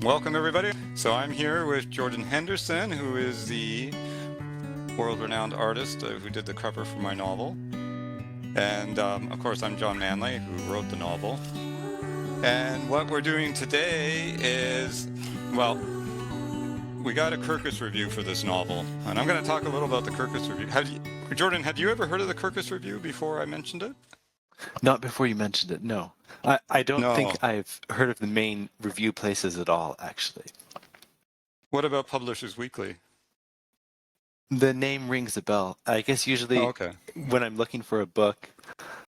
Welcome, everybody. So I'm here with Jordan Henderson, who is the world-renowned artist who did the cover for my novel. And of course, I'm John Manley, who wrote the novel. And what we're doing today is, well, we got a Kirkus review for this novel. And I'm going to talk a little about the Kirkus review. Jordan, had you ever heard of the Kirkus review before I mentioned it? Not before you mentioned it, no. I don't think No. I've heard of the main review places at all, actually. What about Publishers Weekly? The name rings a bell. I guess Oh, usually okay. when I'm looking for a book,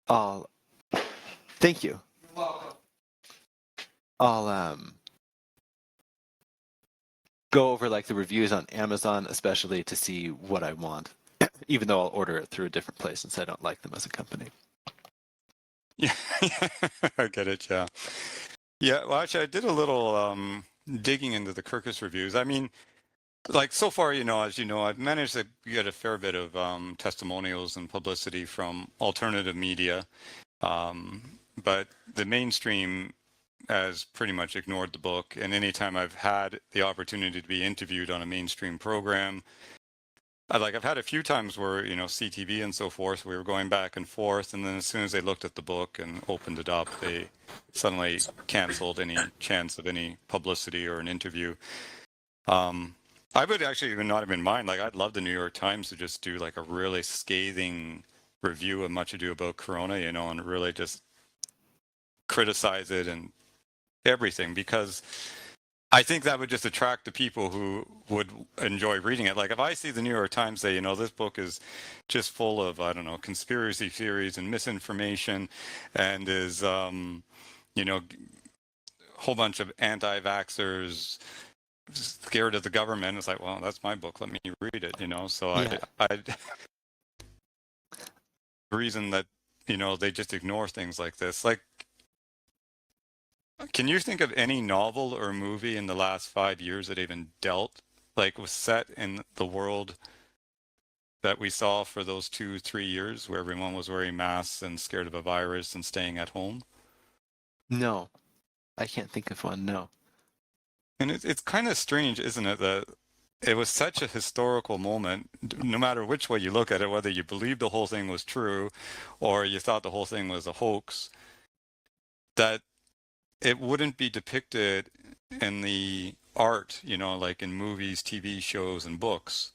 I'll... Thank you. I'll go over like the reviews on Amazon, especially to see what I want, even though I'll order it through a different place since I don't like them as a company. Yeah, I get it. Yeah. Yeah, well, actually, I did a little digging into the Kirkus reviews. I mean, like so far, as you know, I've managed to get a fair bit of testimonials and publicity from alternative media, but the mainstream has pretty much ignored the book. And anytime I've had the opportunity to be interviewed on a mainstream program, I've had a few times where, CTV and so forth, we were going back and forth, and then as soon as they looked at the book and opened it up, they suddenly canceled any chance of any publicity or an interview. I would actually even not even mind, like I'd love the New York Times to just do like a really scathing review of Much Ado About Corona, and really just criticize it and everything, because I think that would just attract the people who would enjoy reading it. Like if I see the New York Times say, this book is just full of, I don't know, conspiracy theories and misinformation and is, a whole bunch of anti-vaxxers scared of the government. It's like, well, that's my book. Let me read it, So Yeah. I reason that, they just ignore things like this. Like, can you think of any novel or movie in the last 5 years that even was set in the world that we saw for those 2-3 years where everyone was wearing masks and scared of a virus and staying at home? No, I can't think of one, no. And it's kind of strange, isn't it, that it was such a historical moment, no matter which way you look at it, whether you believed the whole thing was true or you thought the whole thing was a hoax, that it wouldn't be depicted in the art, like in movies, TV shows, and books.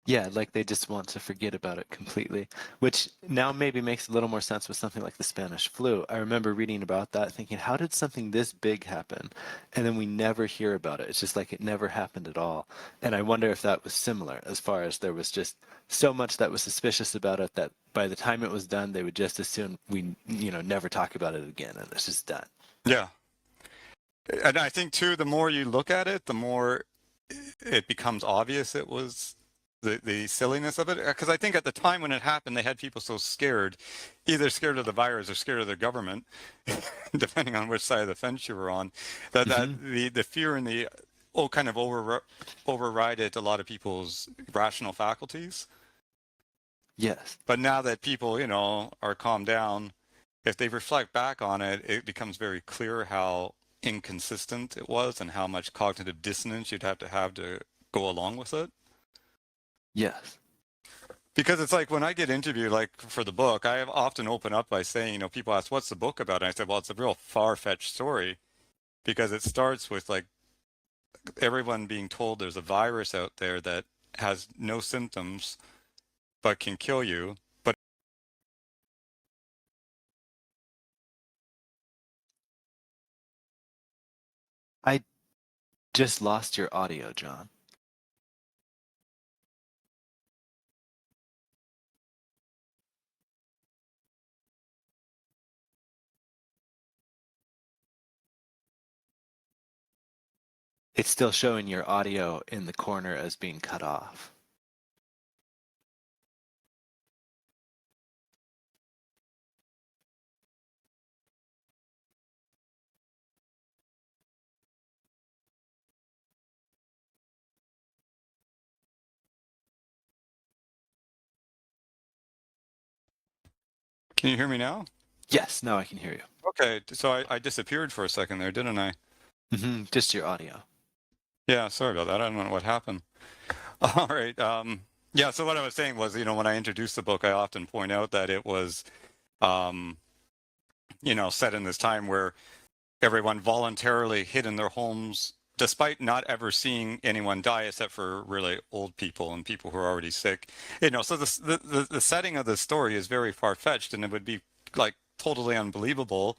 Yeah, like they just want to forget about it completely, which now maybe makes a little more sense with something like the Spanish flu. I remember reading about that thinking, how did something this big happen? And then we never hear about it. It's just like it never happened at all. And I wonder if that was similar, as far as there was just so much that was suspicious about it that by the time it was done, they would just assume we, never talk about it again, and it's just done. Yeah. And I think too, the more you look at it, the more it becomes obvious it was the silliness of it. Because I think at the time when it happened, they had people so scared, either scared of the virus or scared of the government, depending on which side of the fence you were on, that the fear and the kind of overrided a lot of people's rational faculties. Yes. But now that people, are calmed down, if they reflect back on it, it becomes very clear how inconsistent it was and how much cognitive dissonance you'd have to go along with it. Yes. Because it's like when I get interviewed, like for the book, I have often open up by saying, people ask, what's the book about? And I said, well, it's a real far-fetched story because it starts with like everyone being told there's a virus out there that has no symptoms but can kill you. But I just lost your audio, John. It's still showing your audio in the corner as being cut off. can you hear me now? Yes, now I can hear you. Okay, so I disappeared for a second there, didn't I? Just your audio. Yeah, sorry about that. I don't know what happened. All right. Yeah, so what I was saying was, when I introduce the book, I often point out that it was, um, set in this time where everyone voluntarily hid in their homes despite not ever seeing anyone die except for really old people and people who are already sick. So the setting of the story is very far-fetched, and it would be like totally unbelievable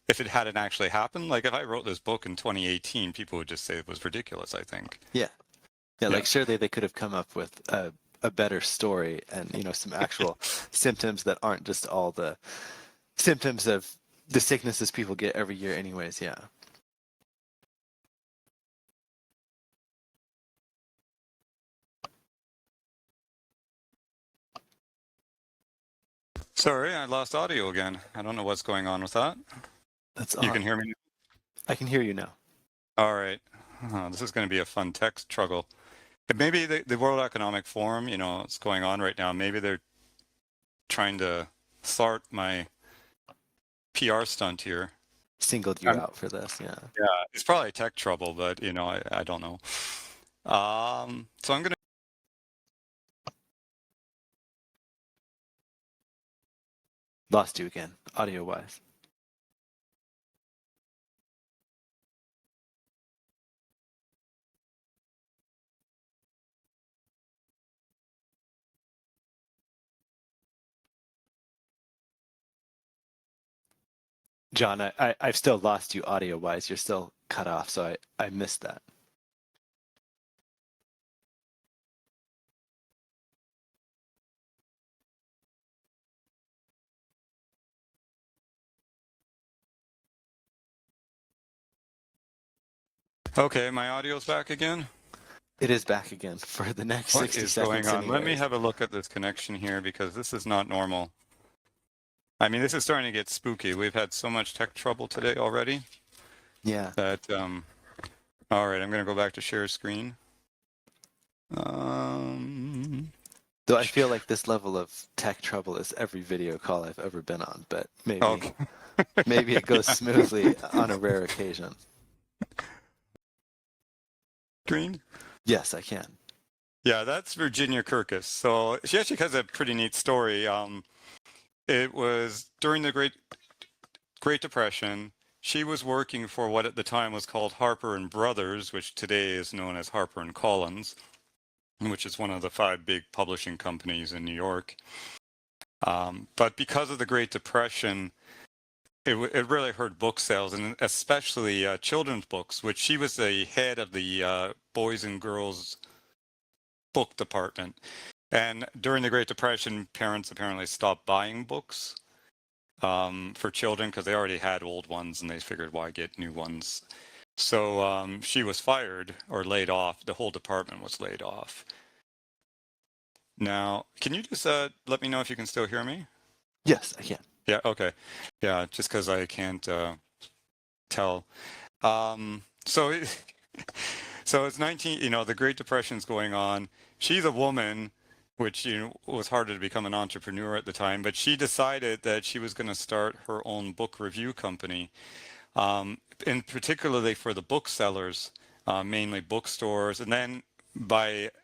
if it hadn't actually happened. Like if I wrote this book in 2018, people would just say it was ridiculous, I think. Yeah. Yeah, Yeah. like surely they could have come up with a better story and, some actual symptoms that aren't just all the symptoms of the sicknesses people get every year anyways. Yeah. Sorry, I lost audio again. I don't know what's going on with that. That's You odd. can hear me? I can hear you now. All right. Oh, this is going to be a fun tech struggle. Maybe the World Economic Forum, it's going on right now. Maybe they're trying to thwart my PR stunt here. Singled you out for this, yeah. Yeah, it's probably tech trouble, but I don't know. So I'm gonna. Lost you again, audio-wise. John, I've still lost you audio-wise. You're still cut off, so I missed that. Okay, my audio's back again. It is back again for the next What 60 is seconds going on? Let me anyways. have a look at this connection here because this is not normal. I mean, this is starting to get spooky. We've had so much tech trouble today already Yeah. that. All right, I'm gonna go back to share screen. Though I feel like this level of tech trouble is every video call I've ever been on, but Okay. maybe it goes smoothly on a rare occasion. Screen? Yes, I can. Yeah, that's Virginia Kirkus. So she actually has a pretty neat story. It was during the Great Depression. She was working for what at the time was called Harper and Brothers, which today is known as Harper and Collins, which is one of the 5 big publishing companies in New York. But because of the Great Depression, it really hurt book sales, and especially children's books, which she was the head of the boys and girls book department. And during the Great Depression, parents apparently stopped buying books for children because they already had old ones and they figured why get new ones. So she was fired or laid off. The whole department was laid off. Now, can you just let me know if you can still hear me? Yes, I can. Yeah, okay. Yeah, just because I can't tell. So, so it's 19, the Great Depression's going on. She's a woman, which, was harder to become an entrepreneur at the time, but she decided that she was going to start her own book review company, and particularly for the booksellers, mainly bookstores. And then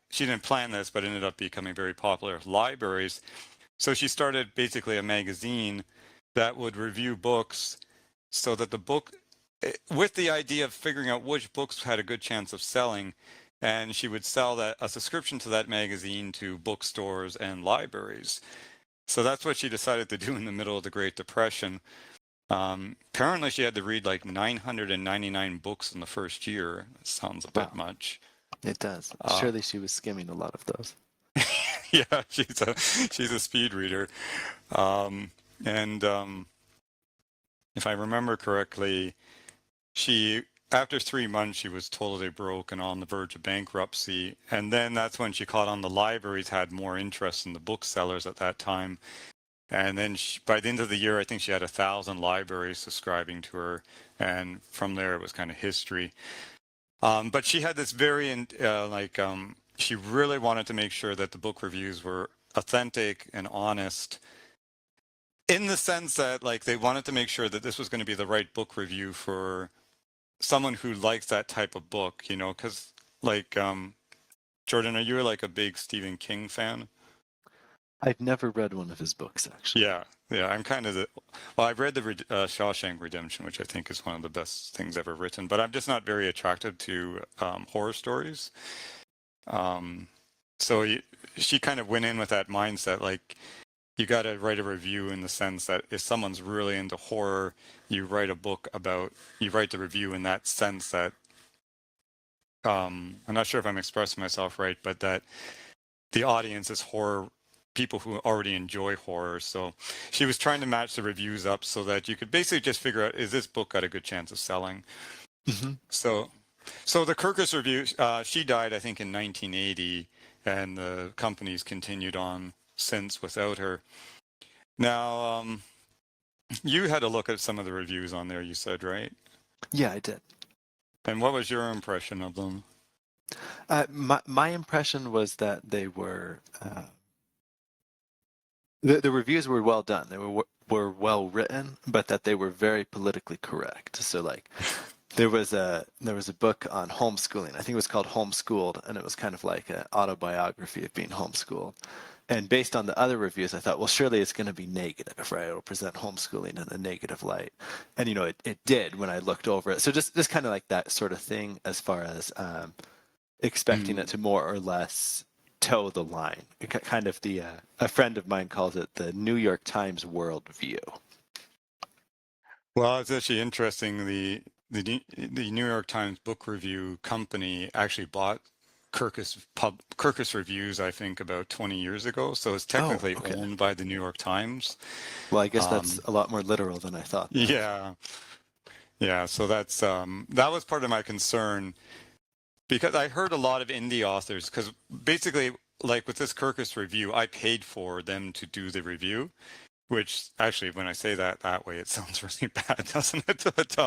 she didn't plan this, but ended up becoming very popular with libraries. So she started basically a magazine that would review books so that the book, with the idea of figuring out which books had a good chance of selling, and she would sell a subscription to that magazine to bookstores and libraries. So that's what she decided to do in the middle of the Great Depression. Apparently she had to read like 999 books in the first year. It sounds a bit much. It does. Surely she was skimming a lot of those. Yeah, she's a speed reader. And if I remember correctly, after 3 months, she was totally broke and on the verge of bankruptcy. And then that's when she caught on the libraries had more interest in the booksellers at that time. And then by the end of the year, I think she had 1,000 libraries subscribing to her. And from there, it was kind of history. But she had this very, she really wanted to make sure that the book reviews were authentic and honest, in the sense that like they wanted to make sure that this was going to be the right book review for someone who likes that type of book, you know, because like Jordan, are you like a big Stephen King fan? I've never read one of his books, actually. Yeah, yeah, I'm kind of the. Well, I've read the Shawshank Redemption, which I think is one of the best things ever written, but I'm just not very attracted to horror stories. Um, so she kind of went in with that mindset, like you got to write a review in the sense that if someone's really into horror, you write a book about, you write the review in that sense that, I'm not sure if I'm expressing myself right, but that the audience is horror people who already enjoy horror. So she was trying to match the reviews up so that you could basically just figure out, is this book got a good chance of selling? Mm-hmm. So the Kirkus Review, she died, I think, in 1980, and the company's continued on since without her. Now, you had a look at some of the reviews on there, you said, right? Yeah, I did. And what was your impression of them? My impression was that they were the reviews were well done. They were well written, but that they were very politically correct. So like there was a book on homeschooling. I think it was called Homeschooled, and it was kind of like an autobiography of being homeschooled. And based on the other reviews, I thought, well, surely it's going to be negative, right? It'll present homeschooling in a negative light. And, you know, it did when I looked over it. So just kind of like that sort of thing as far as expecting it to more or less toe the line. Kind of the, a friend of mine calls it the New York Times worldview. Well, it's actually interesting. The New York Times Book Review company actually bought Kirkus Reviews, I think, about 20 years ago. So it's Oh, technically okay. owned by the New York Times. Well, I guess that's Um, a lot more literal than I thought then. yeah, yeah. So that's that was part of my concern because I heard a lot of indie authors because basically, like with this Kirkus Review, I paid for them to do the review. Which actually, when I say that way, it sounds really bad, doesn't it? But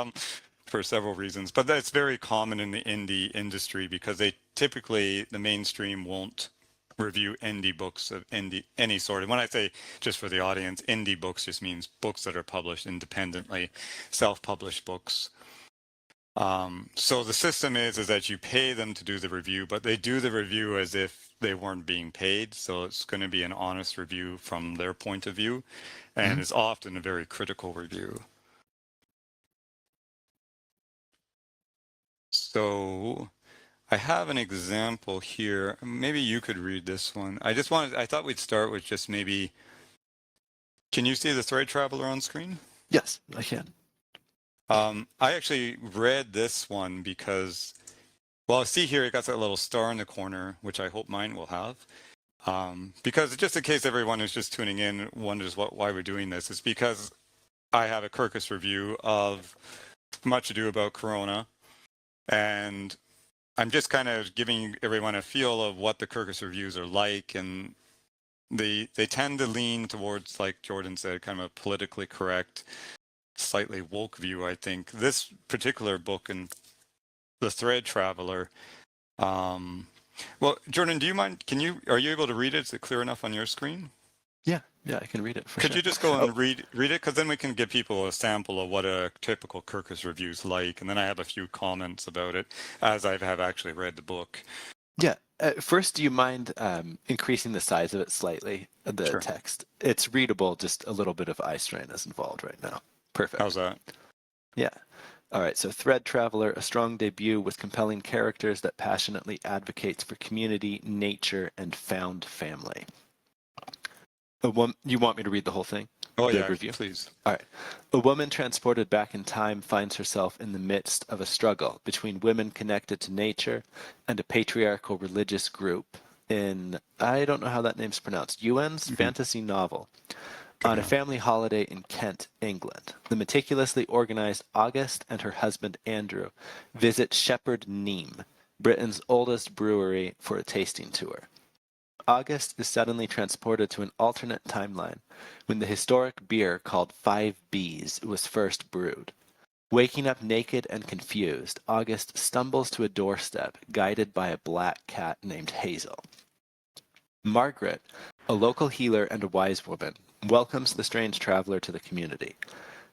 for several reasons. But that's very common in the indie industry because they typically, the mainstream won't review indie books of any sort. And when I say just for the audience, indie books just means books that are published independently, self-published books. So the system is that you pay them to do the review, but they do the review as if they weren't being paid. So it's going to be an honest review from their point of view, and Mm-hmm. it's often a very critical review. So I have an example here. Maybe you could read this one. I thought we'd start with just maybe, can you see the Thread Traveler on screen? Yes, I can. I actually read this one because, well, see here, it got that little star in the corner, which I hope mine will have. Because just in case everyone who's just tuning in wonders why we're doing this, it's because I have a Kirkus review of Much Ado About Corona, and I'm just kind of giving everyone a feel of what the Kirkus reviews are like, and they tend to lean towards, like Jordan said, kind of a politically correct, slightly woke view, I think. This particular book in The Thread Traveler, well, Jordan, do you mind, are you able to read it? Is it clear enough on your screen? Yeah, I can read it for Could sure. you just go Oh, and read it? Because then we can give people a sample of what a typical Kirkus review is like. And then I have a few comments about it as I have actually read the book. yeah. First, do you mind increasing the size of it slightly? The Sure. text. It's readable, just a little bit of eye strain is involved right now. Perfect. How's that? Yeah. All right, so Thread Traveler, a strong debut with compelling characters that passionately advocates for community, nature, and found family. You want me to read the whole thing? Oh, The yeah, review? please. All right. A woman transported back in time finds herself in the midst of a struggle between women connected to nature and a patriarchal religious group in, I don't know how that name's pronounced, Ewan's fantasy novel. On a Yeah. family holiday in Kent, England, the meticulously organized August and her husband Andrew visit Shepherd Neame, Britain's oldest brewery, for a tasting tour. August is suddenly transported to an alternate timeline when the historic beer called 5Bs was first brewed. Waking up naked and confused, August stumbles to a doorstep guided by a black cat named Hazel. Margaret, a local healer and a wise woman, welcomes the strange traveler to the community.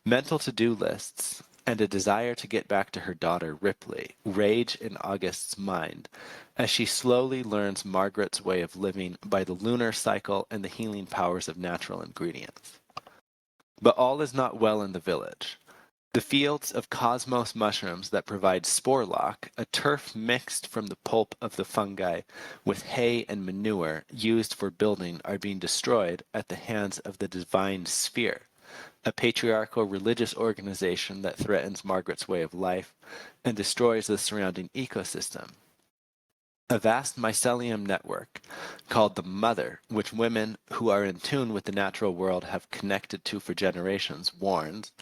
Mental to-do lists and a desire to get back to her daughter Ripley rage in August's mind as she slowly learns Margaret's way of living by the lunar cycle and the healing powers of natural ingredients. But all is not well in the village. The fields of cosmos mushrooms that provide sporlock, a turf mixed from the pulp of the fungi with hay and manure used for building, are being destroyed at the hands of the divine sphere, a patriarchal religious organization that threatens Margaret's way of life and destroys the surrounding ecosystem. A vast mycelium network, called the Mother, which women who are in tune with the natural world have connected to for generations, warns,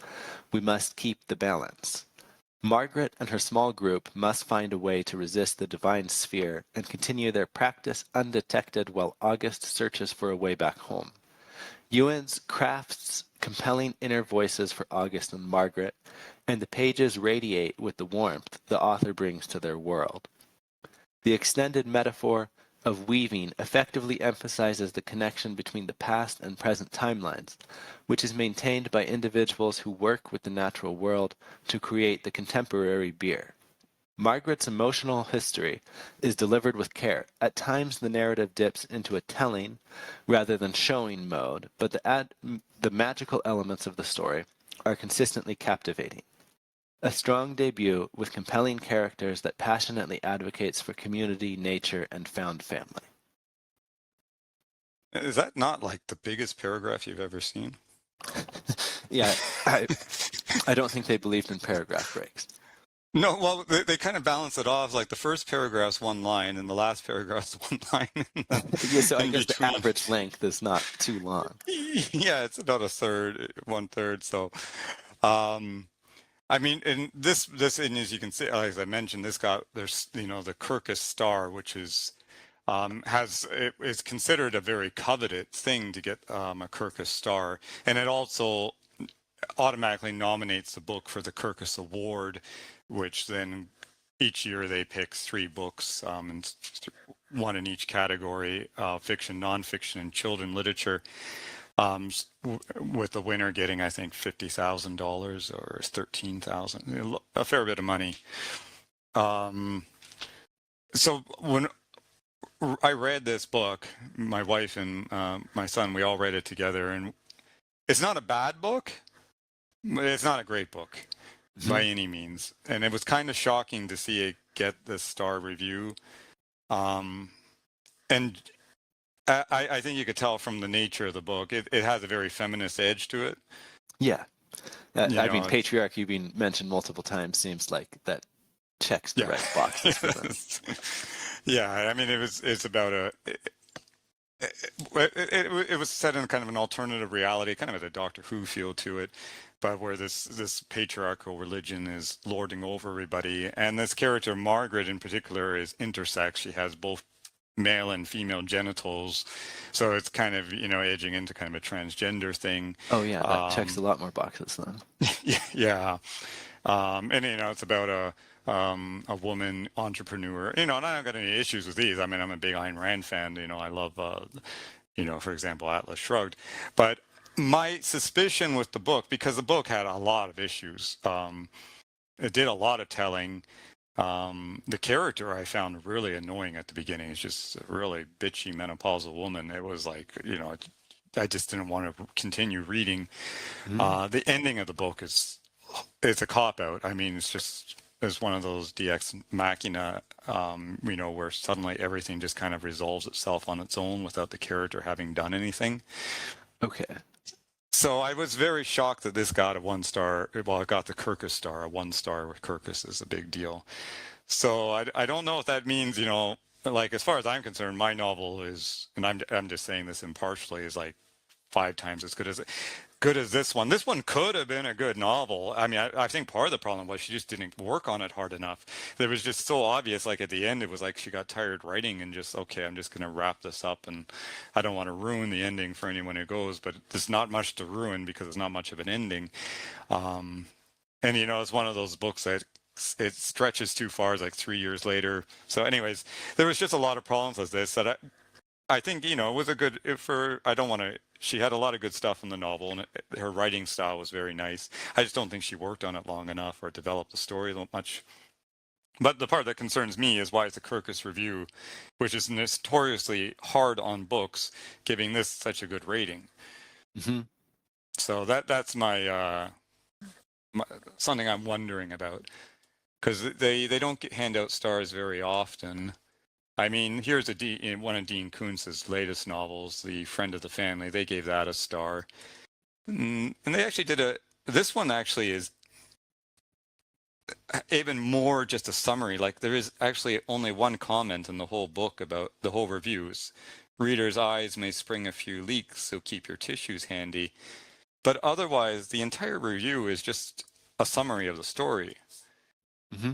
we must keep the balance. Margaret and her small group must find a way to resist the divine sphere and continue their practice undetected while August searches for a way back home. Ewens crafts compelling inner voices for August and Margaret, and the pages radiate with the warmth the author brings to their world. The extended metaphor of weaving effectively emphasizes the connection between the past and present timelines, which is maintained by individuals who work with the natural world to create the contemporary beer. Margaret's emotional history is delivered with care. At times the narrative dips into a telling rather than showing mode, but the magical elements of the story are consistently captivating. A strong debut with compelling characters that passionately advocates for community, nature, and found family. Is that not like the biggest paragraph you've ever seen? Yeah, I don't think they believed in paragraph breaks. No, well, they kind of balance it off. Like the first paragraph's one line, and the last paragraph's one line. Yeah, so I in guess the between. average length is not too long. Yeah, it's about a third, one third. So, um, I mean, and and as you can see, as I mentioned, there's the Kirkus star, which is it is considered a very coveted thing to get a Kirkus star, and it also automatically nominates the book for the Kirkus Award, which then each year they pick 3 books, and one in each category: fiction, nonfiction, and children literature. With the winner getting, I think, $50,000 or $13,000, a fair bit of money. So when I read this book, my wife and my son, we all read it together, and it's not a bad book, but it's not a great book by any means. And it was kind of shocking to see it get this star review. And I think you could tell from the nature of the book, it has a very feminist edge to it. Yeah. I mean, patriarchy being mentioned multiple times seems like that checks the right boxes for them. Yeah, I mean, it's about it was set in kind of an alternative reality, kind of a Doctor Who feel to it, but where this patriarchal religion is lording over everybody. And this character, Margaret in particular, is intersex. She has both male and female genitals, so it's kind of edging into kind of a transgender thing. Oh yeah, that checks a lot more boxes then. Yeah. And it's about a woman entrepreneur, and I don't got any issues with these. I mean, I'm a big Ayn Rand fan. I love for example, Atlas Shrugged. But my suspicion with the book, because the book had a lot of issues, it did a lot of telling. The character I found really annoying at the beginning. It's just a really bitchy menopausal woman. It was like, I just didn't want to continue reading. The ending of the book it's a cop-out. I mean, it's one of those DX machina, where suddenly everything just kind of resolves itself on its own without the character having done anything. Okay. So I was very shocked that this got a 1 star. Well, it got the Kirkus star. A 1 star with Kirkus is a big deal. So I don't know if that means, like, as far as I'm concerned, my novel is, and I'm just saying this impartially, is like 5 times as good as this one. This one could have been a good novel. I mean, I think part of the problem was she just didn't work on it hard enough. It was just so obvious. Like at the end, it was like she got tired writing and just, okay, I'm just going to wrap this up, and I don't want to ruin the ending for anyone who goes. But there's not much to ruin because it's not much of an ending. And it's one of those books that it stretches too far. It's like 3 years later. So, anyways, there was just a lot of problems with this that I think, it was a good, I don't want to she had a lot of good stuff in the novel, and her writing style was very nice. I just don't think she worked on it long enough or developed the story much. But the part that concerns me is why is the Kirkus Review, which is notoriously hard on books, giving this such a good rating. Mm-hmm. So that's my something I'm wondering about, because they don't hand out stars very often. I mean, here's one of Dean Koontz's latest novels, The Friend of the Family. They gave that a star, and they actually did this one actually is even more just a summary. Like, there is actually only one comment in the whole book about the whole reviews. Readers' eyes may spring a few leaks, so keep your tissues handy. But otherwise, the entire review is just a summary of the story. Mm-hmm.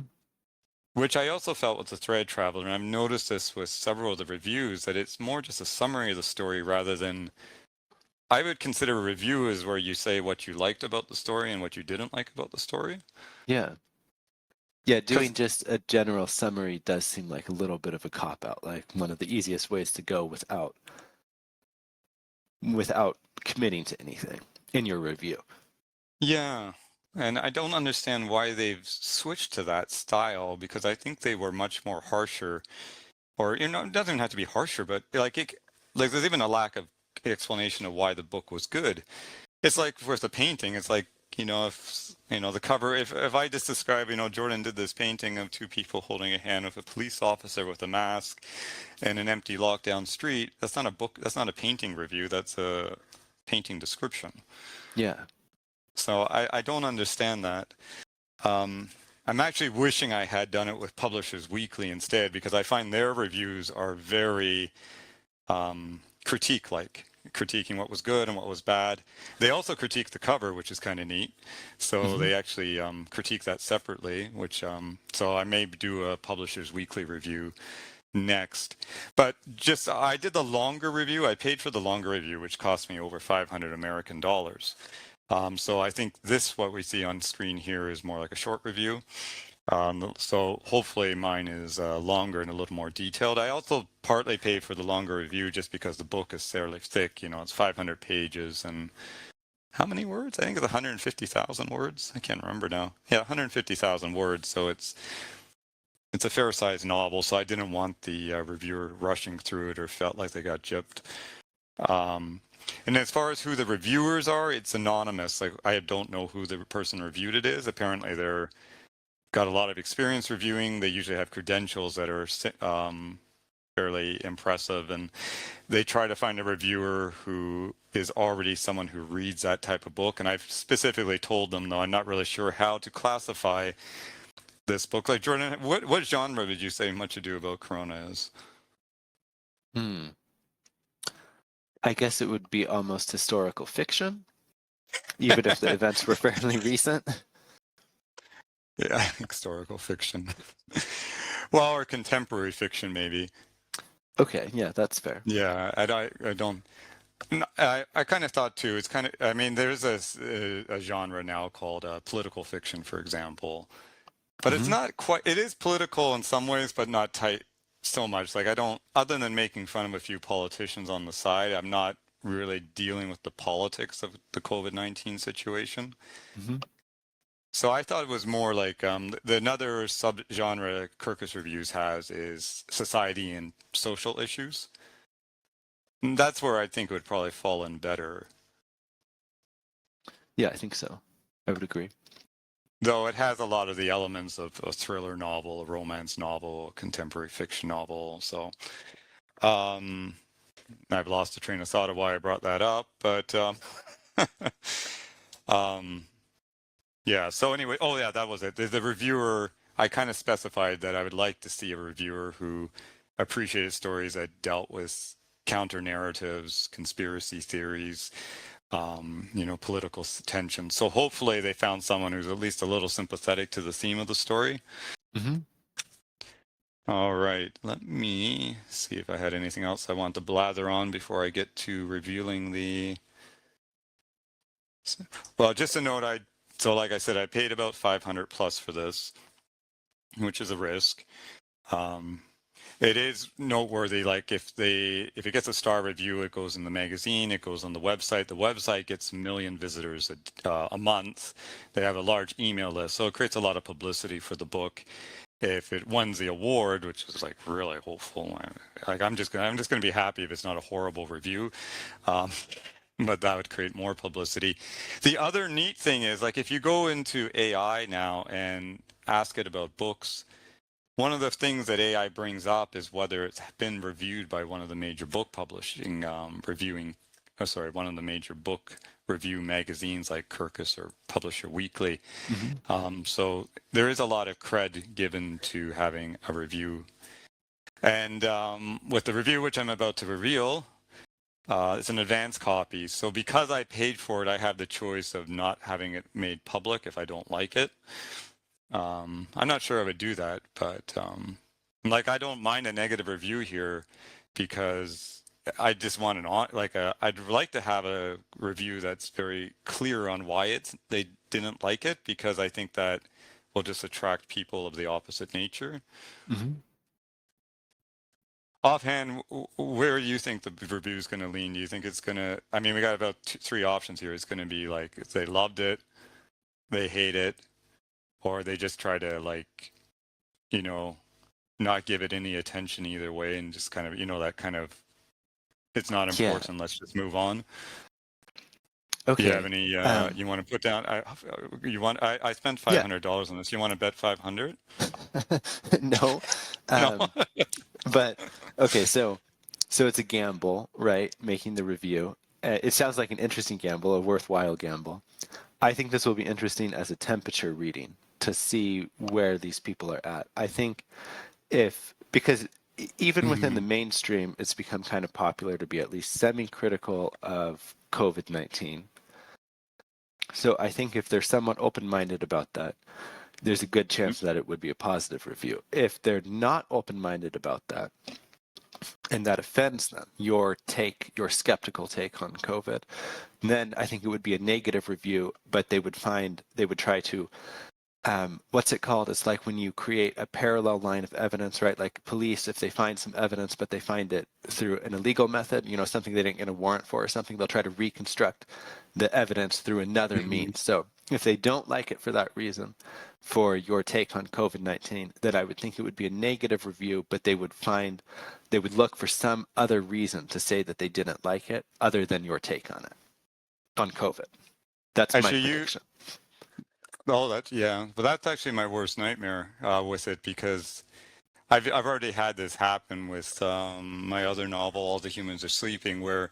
Which I also felt with the Thread Traveler, and I've noticed this with several of the reviews, that it's more just a summary of the story rather than... I would consider a review as where you say what you liked about the story and what you didn't like about the story. Yeah. Yeah, doing just a general summary does seem like a little bit of a cop-out, like one of the easiest ways to go without committing to anything in your review. Yeah, and I don't understand why they've switched to that style, because I think they were much more harsher, or, it doesn't have to be harsher, but like there's even a lack of explanation of why the book was good. It's like with the painting, it's like, if, the cover, if I just describe, Jordan did this painting of two people holding a hand with a police officer with a mask and an empty lockdown street, that's not a book, that's not a painting review, that's a painting description. Yeah. So I don't understand that. I'm actually wishing I had done it with Publishers Weekly instead, because I find their reviews are very critiquing what was good and what was bad. They also critique the cover, which is kind of neat. So they actually critique that separately, which so I may do a Publishers Weekly review next. But I did the longer review. I paid for the longer review, which cost me over 500 American dollars. So I think what we see on screen here is more like a short review. So hopefully mine is longer and a little more detailed. I also partly paid for the longer review just because the book is fairly thick. It's 500 pages and how many words? I think it's 150,000 words. I can't remember now. Yeah, 150,000 words. So it's a fair-sized novel. So I didn't want the reviewer rushing through it or felt like they got gypped. And as far as who the reviewers are, it's anonymous. Like, I don't know who the person reviewed it is. Apparently they're got a lot of experience reviewing. They usually have credentials that are fairly impressive, and they try to find a reviewer who is already someone who reads that type of book. And I've specifically told them, though, I'm not really sure how to classify this book. Like, Jordan, what genre would you say Much Ado About Corona is? I guess it would be almost historical fiction, even if the events were fairly recent. Yeah, historical fiction. Well, or contemporary fiction, maybe. Okay, yeah, that's fair. Yeah, I don't. I kind of thought too. It's kind of. I mean, there's a genre now called political fiction, for example, but it's not quite. It is political in some ways, but not tight so much. Like, I don't. Other than making fun of a few politicians on the side, I'm not really dealing with the politics of the COVID-19 situation. So I thought it was more like another subgenre Kirkus Reviews has is society and social issues. And that's where I think it would probably fall in better. Yeah, I think so. I would agree. Though it has a lot of the elements of a thriller novel, a romance novel, a contemporary fiction novel. So I've lost the train of thought of why I brought that up, but yeah. So anyway, oh yeah, that was it. The reviewer, I kind of specified that I would like to see a reviewer who appreciated stories that dealt with counter narratives, conspiracy theories, political tension. So hopefully they found someone who's at least a little sympathetic to the theme of the story. All right, let me see if I had anything else I want to blather on before I get to revealing the... Well, just a note, so like I said, I paid about 500 plus for this, which is a risk. it is noteworthy. Like if it gets a star review, it goes in the magazine, it goes on the website. The website gets 1 million visitors a month. They have a large email list, so it creates a lot of publicity for the book. If it wins the award, which is like really hopeful, like I'm just gonna be happy if it's not a horrible review. Um, but that would create more publicity. The other neat thing is, like, if you go into AI now and ask it about books, one of the things that AI brings up is whether it's been reviewed by one of the major book publishing, one of the major book review magazines like Kirkus or Publisher Weekly. So there is a lot of cred given to having a review. And with the review, which I'm about to reveal, it's an advanced copy. So because I paid for it, I have the choice of not having it made public if I don't like it. I'm not sure I would do that, but like I don't mind a negative review here because I just want I'd like to have a review that's very clear on why they didn't like it, because I think that will just attract people of the opposite nature. Offhand, where do you think the review is going to lean? Do you think it's going to, I mean, we got about three options here. It's going to be like, if they loved it, they hate it, or they just try to, like, you know, not give it any attention either way and just kind of, that kind of, it's not important, let's just move on. Okay. Do you have any, you want to put down, I spent $500 on this. You want to bet 500? No. No. But okay, so it's a gamble, right? Making the review. It sounds like an interesting gamble, a worthwhile gamble. I think this will be interesting as a temperature reading to see where these people are at. I think because even within the mainstream, it's become kind of popular to be at least semi-critical of COVID-19. So I think if they're somewhat open-minded about that, there's a good chance that it would be a positive review. If they're not open-minded about that, and that offends them, your skeptical take on COVID, then I think it would be a negative review, but they would try to, what's it called? It's like when you create a parallel line of evidence, right? Like police, if they find some evidence, but they find it through an illegal method, something they didn't get a warrant for or something, they'll try to reconstruct the evidence through another means. So if they don't like it for that reason, for your take on COVID-19, then I would think it would be a negative review, but they would look for some other reason to say that they didn't like it other than your take on it, on COVID. That's my prediction. But that's actually my worst nightmare with it, because I've already had this happen with my other novel, All the Humans Are Sleeping, where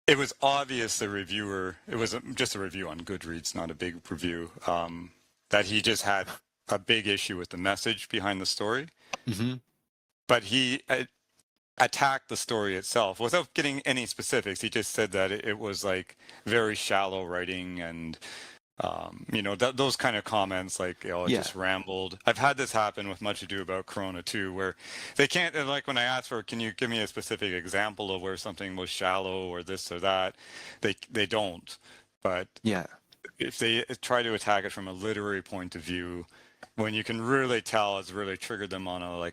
it was obvious the reviewer, it was just a review on Goodreads, not a big review, that he just had a big issue with the message behind the story. But he attacked the story itself without getting any specifics. He just said that it was like very shallow writing and those kind of comments, like, it just rambled. I've had this happen with Much Ado About Corona too, where they can't, like, when I ask for, can you give me a specific example of where something was shallow or this or that, they don't. But if they try to attack it from a literary point of view, when you can really tell it's really triggered them on a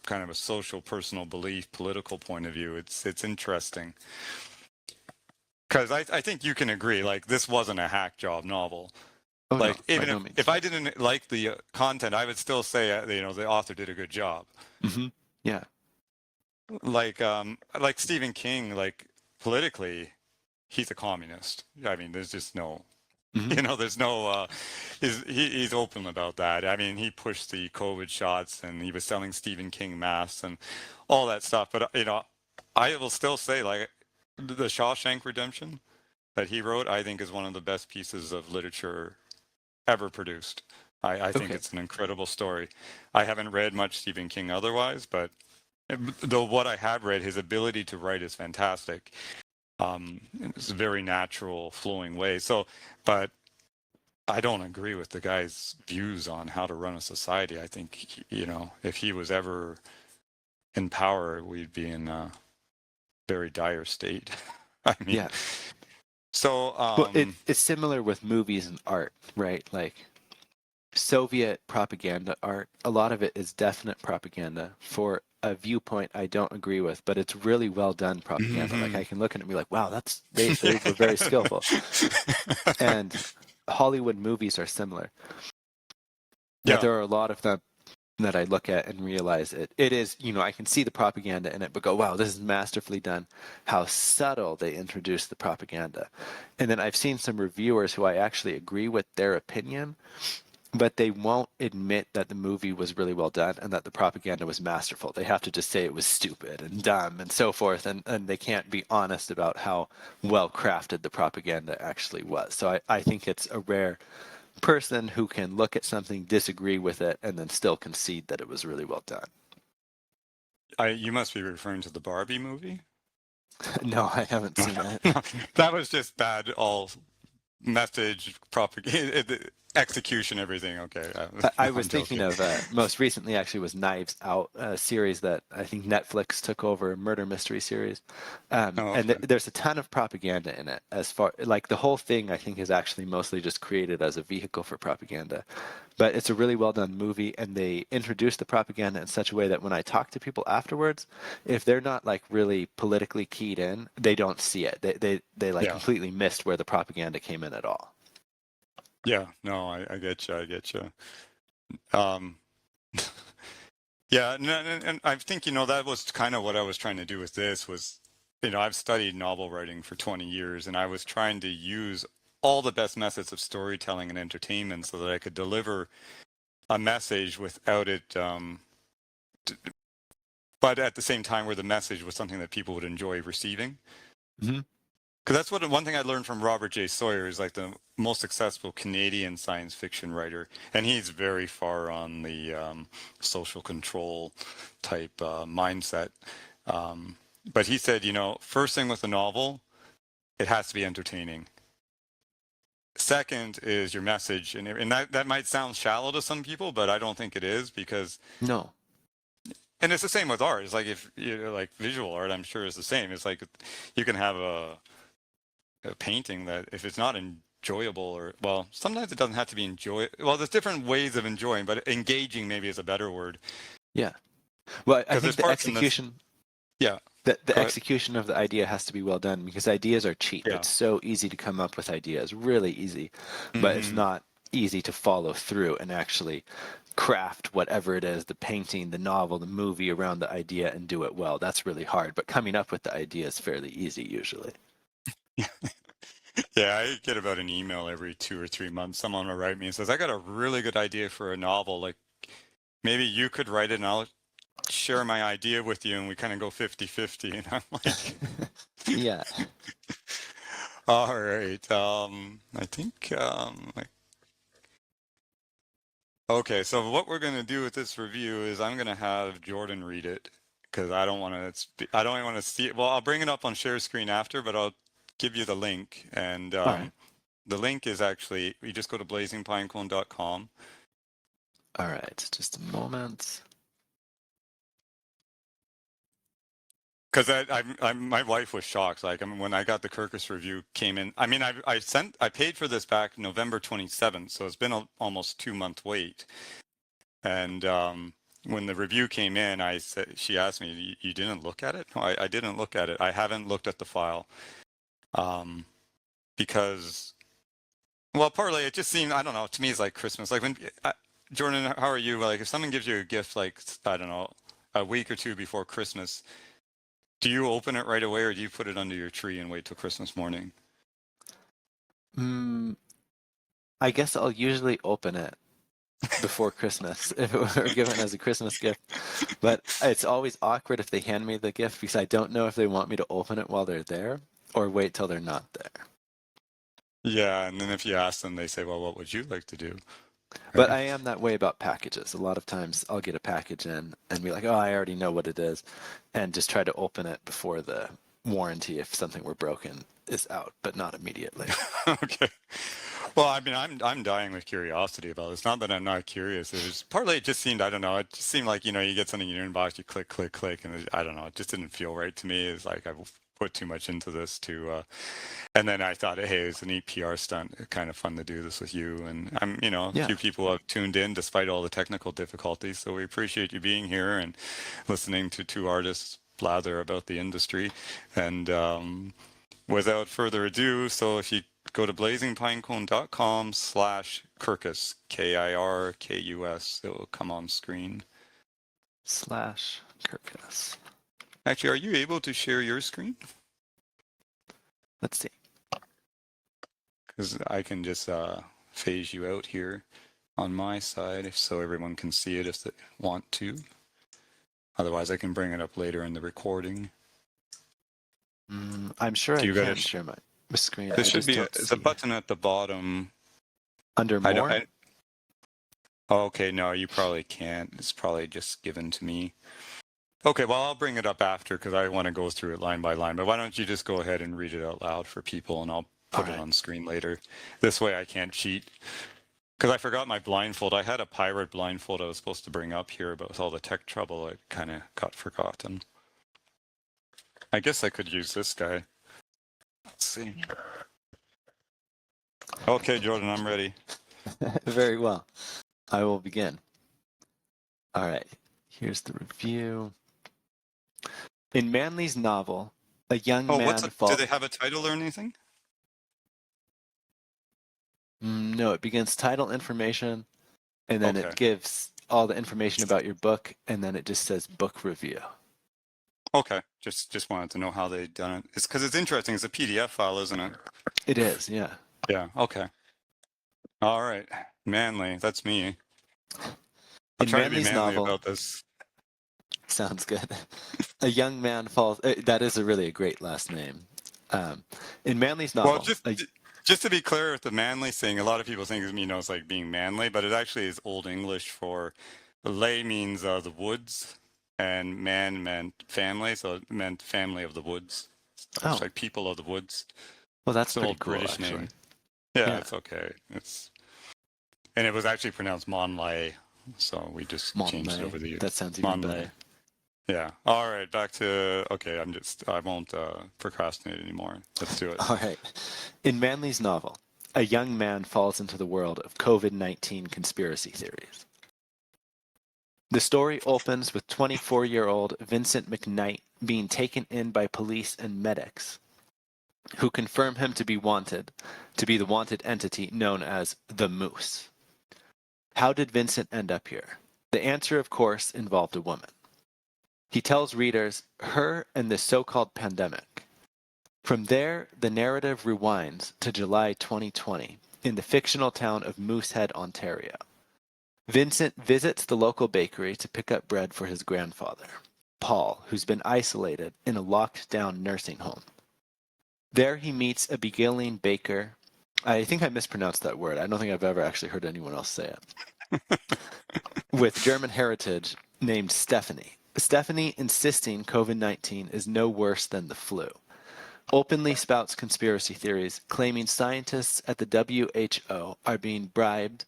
kind of a social, personal belief, political point of view, it's interesting. Because I think you can agree, like, this wasn't a hack job novel. Even if I didn't like the content, I would still say, the author did a good job. Yeah. Like Stephen King, like, politically, he's a communist. I mean, there's just no, there's no, he's open about that. I mean, he pushed the COVID shots and he was selling Stephen King masks and all that stuff. But, I will still say, like, the Shawshank Redemption that he wrote, I think, is one of the best pieces of literature ever produced. I think it's an incredible story. I haven't read much Stephen King otherwise, but though what I have read, his ability to write is fantastic. It's a very natural, flowing way. So, but I don't agree with the guy's views on how to run a society. I think, if he was ever in power, we'd be in a very dire state. I mean, so well, it's similar with movies and art, right? Like, Soviet propaganda art, a lot of it is definite propaganda for a viewpoint I don't agree with, but it's really well done propaganda. Like Hmm. I can look at it and be like, wow, they were very skillful. And Hollywood movies are similar. That Yeah. there are a lot of them that I look at and realize it is, I can see the propaganda in it, but go, wow, this is masterfully done. How subtle they introduce the propaganda. And then I've seen some reviewers who I actually agree with their opinion, but they won't admit that the movie was really well done and that the propaganda was masterful. They have to just say it was stupid and dumb and so forth, and they can't be honest about how well crafted the propaganda actually was. So I think it's a rare person who can look at something, disagree with it, and then still concede that it was really well done. You must be referring to the Barbie movie. No, I haven't seen that. No, that was just bad. All message, propaganda, execution, everything. Okay, I no, was I'm thinking joking. of most recently actually was Knives Out, a series that I think Netflix took over, a murder mystery series, Oh, and okay. there's a ton of propaganda in it. As far like the whole thing, I think is actually mostly just created as a vehicle for propaganda, but it's a really well done movie, and they introduce the propaganda in such a way that when I talk to people afterwards, if they're not like really politically keyed in, they don't see it. They like Yeah, completely missed where the propaganda came in at all. yeah. No, I get you. I get you. Um, yeah, and I think that was kind of what I was trying to do with this was, I've studied novel writing for 20 years, and I was trying to use all the best methods of storytelling and entertainment so that I could deliver a message without it, but at the same time where the message was something that people would enjoy receiving. Mm-hmm. Because that's one thing I learned from Robert J. Sawyer is like the most successful Canadian science fiction writer, and he's very far on the social control type mindset. But he said, first thing with a novel, it has to be entertaining. Second is your message, and that might sound shallow to some people, but I don't think it is because, No. and it's the same with art. It's like if like visual art, I'm sure is the same. It's like you can have a painting that if it's not enjoyable or well sometimes it doesn't have to be well there's different ways of enjoying but engaging maybe is a better word Yeah. Well, I because there's think the parts in this execution yeah the go ahead execution of the idea has to be well done because ideas are cheap. yeah It's so easy to come up with ideas, really easy, but it's hmm not easy to follow through and actually craft whatever it is, the painting, the novel, the movie around the idea and do it well. That's really hard, but coming up with the idea is fairly easy usually. yeah I get about an email every 2 or 3 months someone will write me and says I got a really good idea for a novel like maybe you could write it and I'll share my idea with you and we kind of go 50-50 and I'm like Yeah. all right I think okay, so what we're going to do with this review is I'm going to have Jordan read it because I don't want to see it. Well, I'll bring it up on share screen after, but I'll give you the link. And All right. the link is actually, you just go to blazingpinecone.com. All right. Just a moment. Because my wife was shocked. Like, I mean, when I got the Kirkus review came in, I mean, I paid for this back November 27th, so it's been almost 2 month wait. And when the review came in, she asked me, "You didn't look at it?" No, I didn't look at it. I haven't looked at the file um, because, well, partly it just seemed, I don't know, to me it's like Christmas. Like Jordan, how are you? Like if someone gives you a gift, like, I don't know, a week or two before Christmas, do you open it right away or do you put it under your tree and wait till Christmas morning? Mm, I guess I'll usually open it before Christmas if it were given as a Christmas gift. But it's always awkward if they hand me the gift because I don't know if they want me to open it while they're there or wait till they're not there. Yeah, and then if you ask them, they say, "Well, what would you like to do?" But Right? I am that way about packages. A lot of times I'll get a package in and be like, oh, I already know what it is, and just try to open it before the warranty if something were broken is out, but not immediately. Okay. Well, I mean, I'm dying with curiosity about it. It's not that I'm not curious. It was partly it just seemed I don't know. It just seemed like you get something in your inbox, you click, click, click, and I don't know. It just didn't feel right to me. It's like put too much into this and then I thought, hey, it's an PR stunt. Kind of fun to do this with you. And a Yeah. few people have tuned in despite all the technical difficulties. So we appreciate you being here and listening to two artists blather about the industry. And without further ado, so if you go to blazingpinecone.com/Kirkus, Kirkus, it will come on screen. /Kirkus. Actually, are you able to share your screen? Let's see. Because I can just phase you out here on my side so everyone can see it if they want to. Otherwise, I can bring it up later in the recording. I'm sure I can share my screen. There should be a button at the bottom. Under more? Okay, no, you probably can't. It's probably just given to me. Okay, well, I'll bring it up after because I want to go through it line by line. But why don't you just go ahead and read it out loud for people, and I'll put it on screen later. This way I can't cheat. Because I forgot my blindfold. I had a pirate blindfold I was supposed to bring up here, but with all the tech trouble, it kind of got forgotten. I guess I could use this guy. Let's see. Okay, Jordan, I'm ready. Very well. I will begin. All right. Here's the review. In Manley's novel, a young man falls... Do they have a title or anything? No, it begins title information, and then it gives all the information about your book, and then it just says book review. Okay, just wanted to know how they'd done it. It's because it's interesting. It's a PDF file, isn't it? It is, yeah. Yeah, okay. All right, Manley, that's me. In Manley's novel, about this. Sounds good. A young man falls... That is a great last name. In Manley's novel... Well, just to be clear with the Manley thing, a lot of people think it's like being manly, but it actually is Old English for lay means the woods, and man meant family, so it meant family of the woods. It's like people of the woods. Well, that's an pretty old cool, British actually. name. Yeah, it's okay. And it was actually pronounced Manley, so we just changed it over the years. That sounds even better. Yeah. All right. Back to, I won't procrastinate anymore. Let's do it. All right. In Manley's novel, a young man falls into the world of COVID-19 conspiracy theories. The story opens with 24-year-old Vincent McKnight being taken in by police and medics, who confirm him to be the wanted entity known as the Moose. How did Vincent end up here? The answer, of course, involved a woman. He tells readers her and the so-called pandemic. From there, the narrative rewinds to July 2020 in the fictional town of Moosehead, Ontario. Vincent visits the local bakery to pick up bread for his grandfather, Paul, who's been isolated in a locked-down nursing home. There he meets a beguiling baker. I think I mispronounced that word. I don't think I've ever actually heard anyone else say it. With German heritage named Stephanie. Stephanie insisting COVID-19 is no worse than the flu. Openly spouts conspiracy theories, claiming scientists at the WHO are being bribed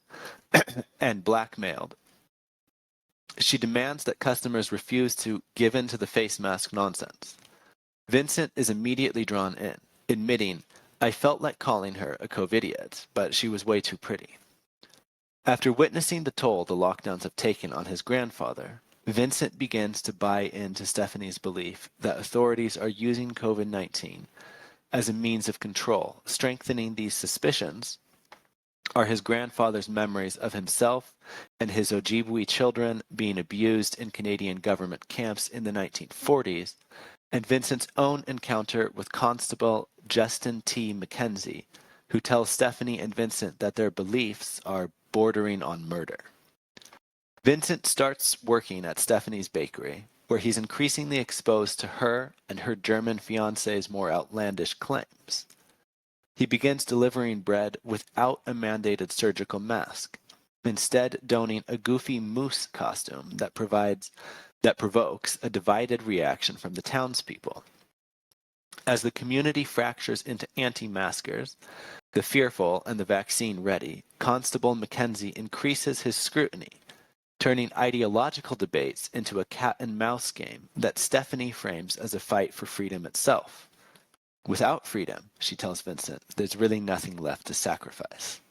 and blackmailed. She demands that customers refuse to give in to the face mask nonsense. Vincent is immediately drawn in, admitting, "I felt like calling her a COVIDiot, but she was way too pretty." After witnessing the toll the lockdowns have taken on his grandfather, Vincent begins to buy into Stephanie's belief that authorities are using COVID-19 as a means of control. Strengthening these suspicions are his grandfather's memories of himself and his Ojibwe children being abused in Canadian government camps in the 1940s, and Vincent's own encounter with Constable Justin T. Mackenzie, who tells Stephanie and Vincent that their beliefs are bordering on murder. Vincent starts working at Stephanie's bakery, where he's increasingly exposed to her and her German fiancé's more outlandish claims. He begins delivering bread without a mandated surgical mask, instead donning a goofy moose costume that provokes a divided reaction from the townspeople. As the community fractures into anti-maskers, the fearful and the vaccine-ready, Constable Mackenzie increases his scrutiny, turning ideological debates into a cat-and-mouse game that Stephanie frames as a fight for freedom itself. Without freedom, she tells Vincent, there's really nothing left to sacrifice.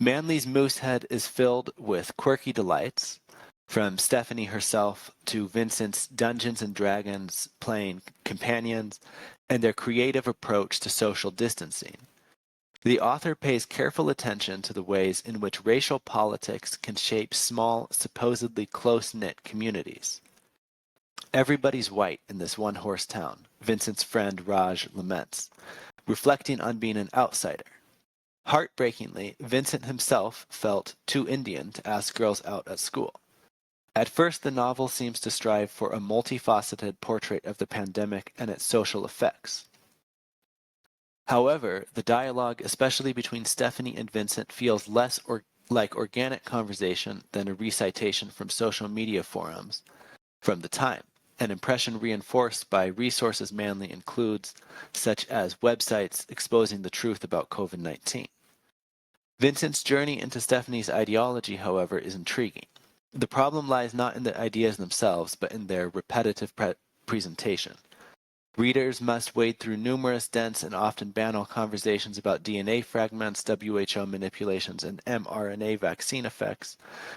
Manley's Moosehead is filled with quirky delights, from Stephanie herself to Vincent's Dungeons and Dragons playing companions and their creative approach to social distancing. The author pays careful attention to the ways in which racial politics can shape small, supposedly close-knit communities. Everybody's white in this one-horse town, Vincent's friend Raj laments, reflecting on being an outsider. Heartbreakingly, Vincent himself felt too Indian to ask girls out at school. At first, the novel seems to strive for a multifaceted portrait of the pandemic and its social effects. However, the dialogue, especially between Stephanie and Vincent, feels less like organic conversation than a recitation from social media forums from the time, an impression reinforced by resources Manley includes, such as websites exposing the truth about COVID-19. Vincent's journey into Stephanie's ideology, however, is intriguing. The problem lies not in the ideas themselves, but in their repetitive presentation. Readers must wade through numerous dense and often banal conversations about DNA fragments, WHO manipulations, and mRNA vaccine effects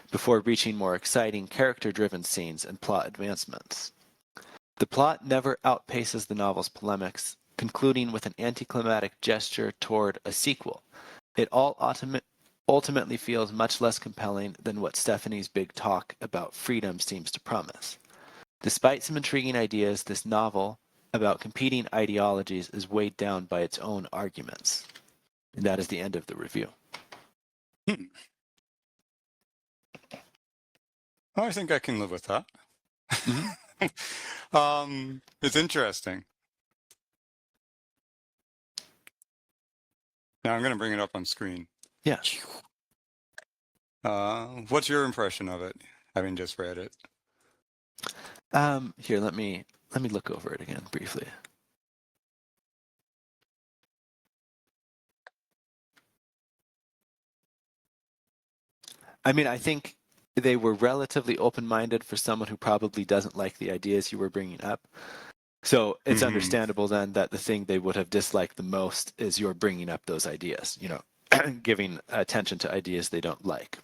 before reaching more exciting character-driven scenes and plot advancements. The plot never outpaces the novel's polemics, concluding with an anticlimactic gesture toward a sequel. It all ultimately feels much less compelling than what Stephanie's big talk about freedom seems to promise. Despite some intriguing ideas, this novel about competing ideologies is weighed down by its own arguments. And that is the end of the review. I think I can live with that. It's interesting. Now I'm going to bring it up on screen. Yeah. What's your impression of it, having just read it? Here, let me look over it again briefly. I mean, I think they were relatively open-minded for someone who probably doesn't like the ideas you were bringing up. So it's understandable then that the thing they would have disliked the most is you're bringing up those ideas, you know, giving attention to ideas they don't like.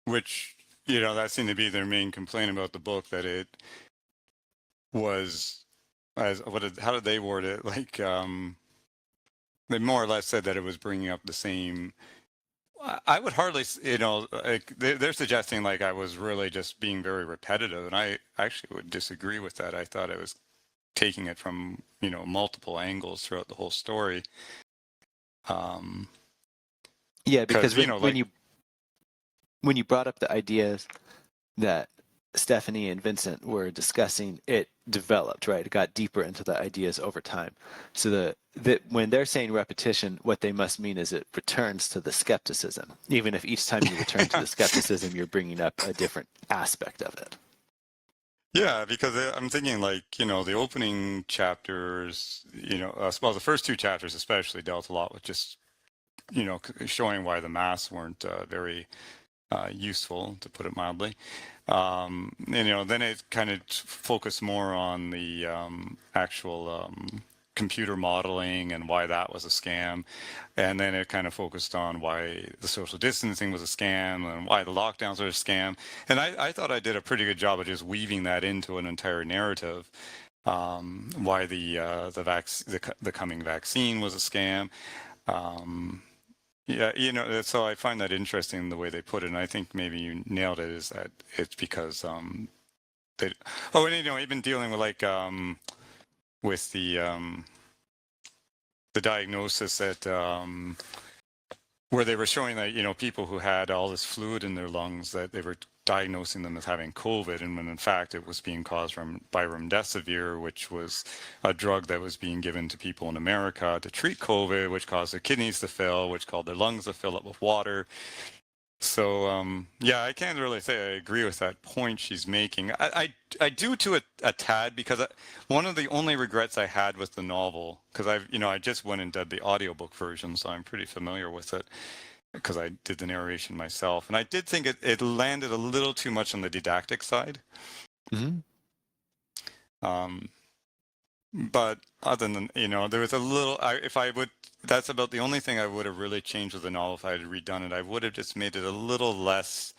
Which, you know, that seemed to be their main complaint about the book, that it was, how did they word it? Like, they more or less said that it was bringing up the same. I would hardly, you know, like they're suggesting like I was really just being very repetitive, and I actually would disagree with that. I thought I was taking it from, you know, multiple angles throughout the whole story. Yeah, because you know, when you brought up the ideas that Stephanie and Vincent were discussing, it developed, right? It got deeper into the ideas over time. So when they're saying repetition, what they must mean is it returns to the skepticism. Even if each time you return to the skepticism, you're bringing up a different aspect of it. Yeah, because I'm thinking like, you know, the opening chapters, you know, well, the first two chapters especially dealt a lot with just, you know, showing why the masks weren't very useful, to put it mildly. And, you know, then it kind of focused more on the actual computer modeling and why that was a scam. And then it kind of focused on why the social distancing was a scam and why the lockdowns were a scam. And I thought I did a pretty good job of just weaving that into an entire narrative. Why the coming vaccine was a scam. Yeah, you know, so I find that interesting the way they put it, and I think maybe you nailed it, is that it's because they, oh, and you know, even dealing with like with the diagnosis that where they were showing that, you know, people who had all this fluid in their lungs, that they were diagnosing them as having COVID, and when in fact it was being caused by remdesivir, which was a drug that was being given to people in America to treat COVID, which caused their kidneys to fail, which caused their lungs to fill up with water. So yeah, I can't really say I agree with that point she's making. I do to a tad, because one of the only regrets I had with the novel, because I just went and did the audiobook version, so I'm pretty familiar with it, because I did the narration myself, and I did think it landed a little too much on the didactic side. But other than, there was a little, that's about the only thing I would have really changed with the novel if I had redone it. I would have just made it a little less,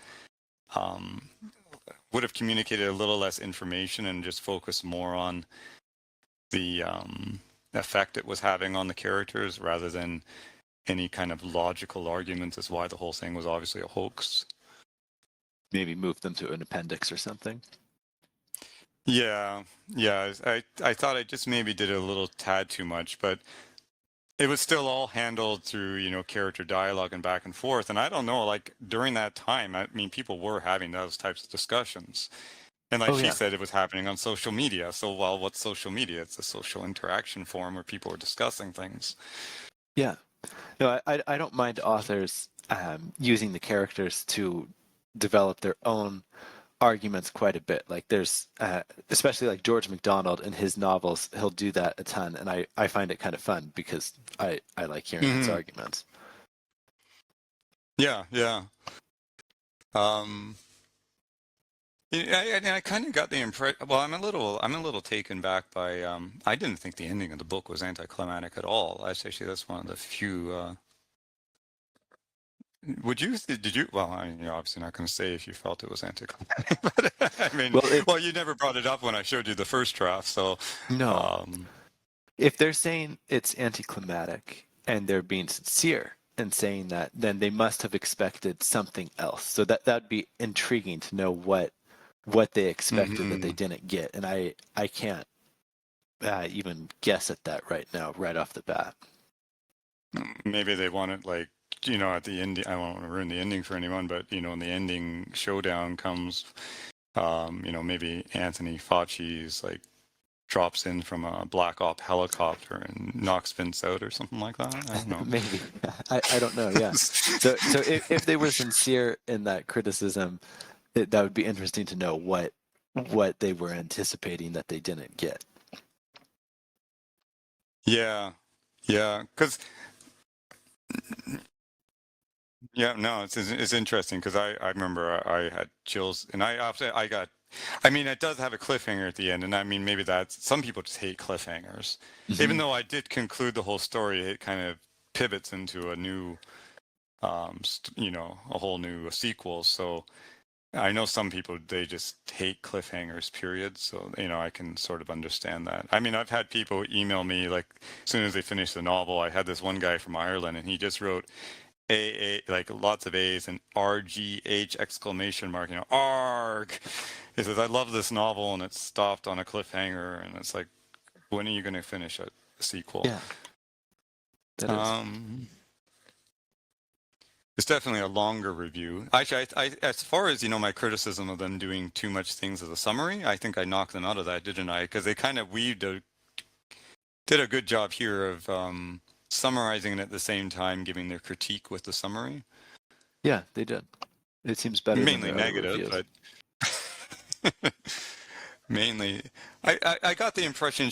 um, would have communicated a little less information and just focused more on the effect it was having on the characters rather than any kind of logical argument as why the whole thing was obviously a hoax. Maybe move them to an appendix or something. Yeah. I thought I just maybe did it a little tad too much, but it was still all handled through, character dialogue and back and forth. And I don't know, like during that time, I mean, people were having those types of discussions. And like she said, it was happening on social media. So, well, what's social media? It's a social interaction forum where people are discussing things. Yeah. No, I don't mind authors using the characters to develop their own arguments quite a bit. Like there's, especially like George MacDonald in his novels, he'll do that a ton. And I find it kind of fun because I like hearing his arguments. Yeah. I kind of got the impression. Well, I'm a little taken back by. I didn't think the ending of the book was anticlimactic at all. Actually, that's one of the few. Did you? Well, I mean, you're obviously not going to say if you felt it was anticlimactic, but I mean, well, you never brought it up when I showed you the first draft, so no. If they're saying it's anticlimactic and they're being sincere and saying that, then they must have expected something else. So that'd be intriguing to know what they expected that they didn't get, and I can't even guess at that right now, right off the bat. Maybe they wanted like. At the end, I don't want to ruin the ending for anyone, but when the ending showdown comes, maybe Anthony Fauci's like drops in from a Black Op helicopter and knocks Vince out or something like that. I don't know. Maybe. I don't know. Yeah. So if they were sincere in that criticism, that would be interesting to know what they were anticipating that they didn't get. Yeah, because. Yeah, no, it's interesting because I remember I had chills and I mean, it does have a cliffhanger at the end, and I mean, maybe some people just hate cliffhangers. Even though I did conclude the whole story, it kind of pivots into a new, a whole new sequel. So I know some people, they just hate cliffhangers, period. So, I can sort of understand that. I mean, I've had people email me like as soon as they finish the novel. I had this one guy from Ireland and he just wrote A, like lots of A's and RGH exclamation mark, ARG. He says, I love this novel and it's stopped on a cliffhanger. And it's like, when are you going to finish a sequel? Yeah. That is. It's definitely a longer review. Actually, as far as, my criticism of them doing too much things as a summary, I think I knocked them out of that, didn't I? Because they kind of did a good job here of summarizing it at the same time, giving their critique with the summary. Yeah, they did. It seems better. Mainly negative, but mainly, I got the impression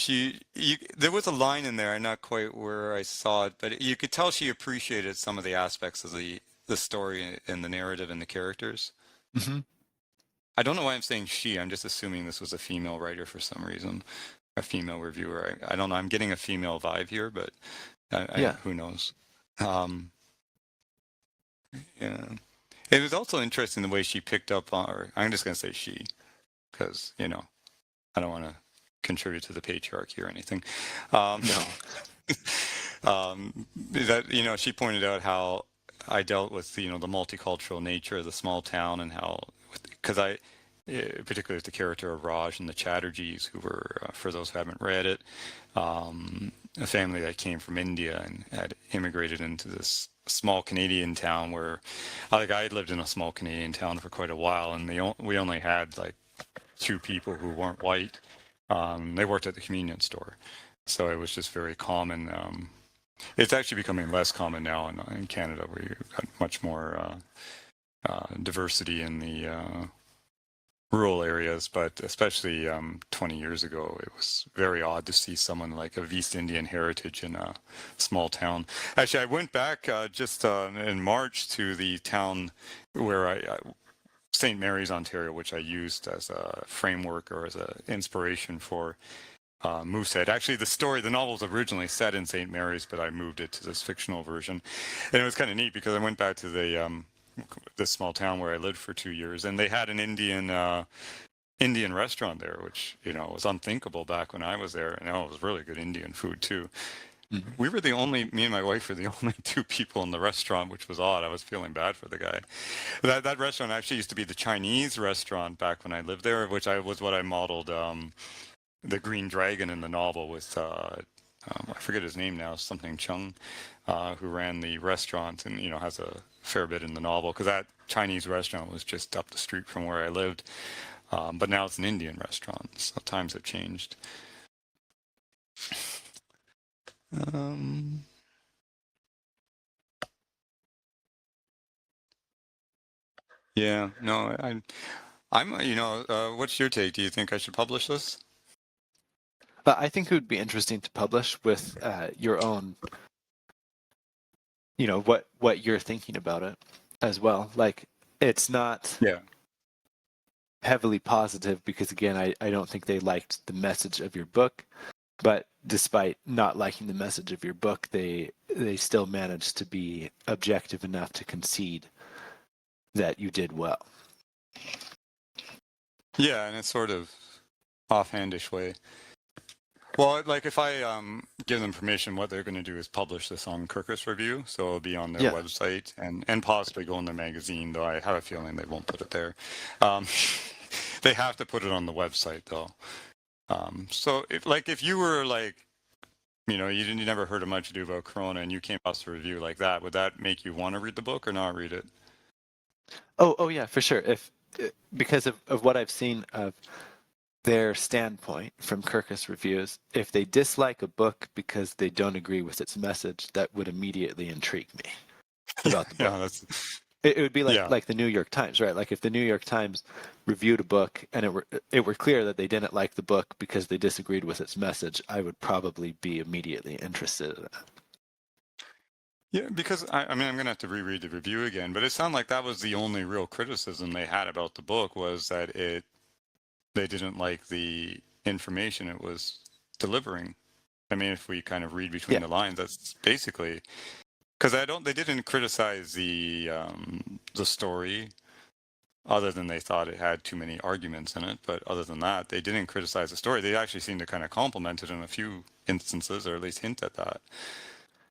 there was a line in there, I'm not quite where I saw it, but you could tell she appreciated some of the aspects of the story and the narrative and the characters. I don't know why I'm saying she. I'm just assuming this was a female writer for some reason, a female reviewer. I don't know. I'm getting a female vibe here, but who knows? Yeah. It was also interesting the way she picked up on, or I'm just going to say she, because, I don't want to contribute to the patriarchy or anything. No. That, she pointed out how I dealt with, the multicultural nature of the small town and how, because particularly with the character of Raj and the Chatterjees, who were, for those who haven't read it, a family that came from India and had immigrated into this small Canadian town where, like, I had lived in a small Canadian town for quite a while, and we only had like 2 people who weren't white. They worked at the convenience store, so it was just very common. It's actually becoming less common now in Canada, where you've got much more diversity in the rural areas, but especially 20 years ago, it was very odd to see someone like of East Indian heritage in a small town. Actually, I went back just in March to the town where St. Mary's, Ontario, which I used as a framework or as an inspiration for Moosehead. Actually, the novel was originally set in St. Mary's, but I moved it to this fictional version. And it was kind of neat because I went back to this small town where I lived for 2 years, and they had an Indian restaurant there, which, was unthinkable back when I was there. And it was really good Indian food too. Mhm. Me and my wife were the only two people in the restaurant, which was odd. I was feeling bad for the guy. That restaurant actually used to be the Chinese restaurant back when I lived there, which was what I modeled the Green Dragon in the novel with. I forget his name now, something Chung, who ran the restaurant and has a fair bit in the novel, because that Chinese restaurant was just up the street from where I lived, but now it's an Indian restaurant. So times have changed. Yeah, no, what's your take? Do you think I should publish this? I think it would be interesting to publish with your own, what you're thinking about it as well. Like, it's not Yeah. heavily positive because, again, I don't think they liked the message of your book. But despite not liking the message of your book, they still managed to be objective enough to concede that you did well. Yeah, in a sort of offhandish way. Well, like if I give them permission, what they're going to do is publish this on Kirkus Review, so it'll be on their Yeah. website and possibly go in their magazine, though I have a feeling they won't put it there. Um, they have to put it on the website, though. So if you were like, you never heard of much ado about Corona and you came across a review like that, would that make you want to read the book or not read it? Oh yeah, for sure. Because of what I've seen of their standpoint from Kirkus Reviews, if they dislike a book because they don't agree with its message, that would immediately intrigue me about the book. Yeah, that's It would be yeah. like the New York Times, right? Like if the New York Times reviewed a book and it were clear that they didn't like the book because they disagreed with its message, I would probably be immediately interested in it. Yeah, because I mean, I'm gonna have to reread the review again, but it sounded like that was the only real criticism they had about the book, was that they didn't like the information it was delivering. I mean, if we kind of read between the lines, that's basically, because they didn't criticize the story, other than they thought it had too many arguments in it. But other than that, they didn't criticize the story. They actually seemed to kind of compliment it in a few instances, or at least hint at that.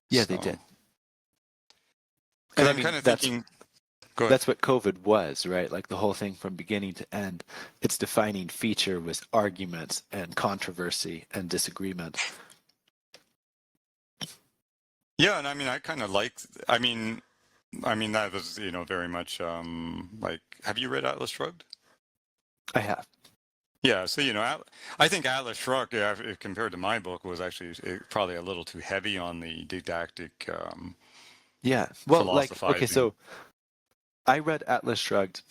Yeah, So, they did. because And I I'm mean, kind of thinking. Go ahead. that's what COVID was, right? Like the whole thing from beginning to end, its defining feature was arguments and controversy and disagreement. Yeah, and I mean, I kind of liked. I mean that was very much like. Have you read Atlas Shrugged? I have. Yeah, so I think Atlas Shrugged, yeah, compared to my book, was actually probably a little too heavy on the didactic Yeah. Well, okay, philosophizing. so I read Atlas Shrugged.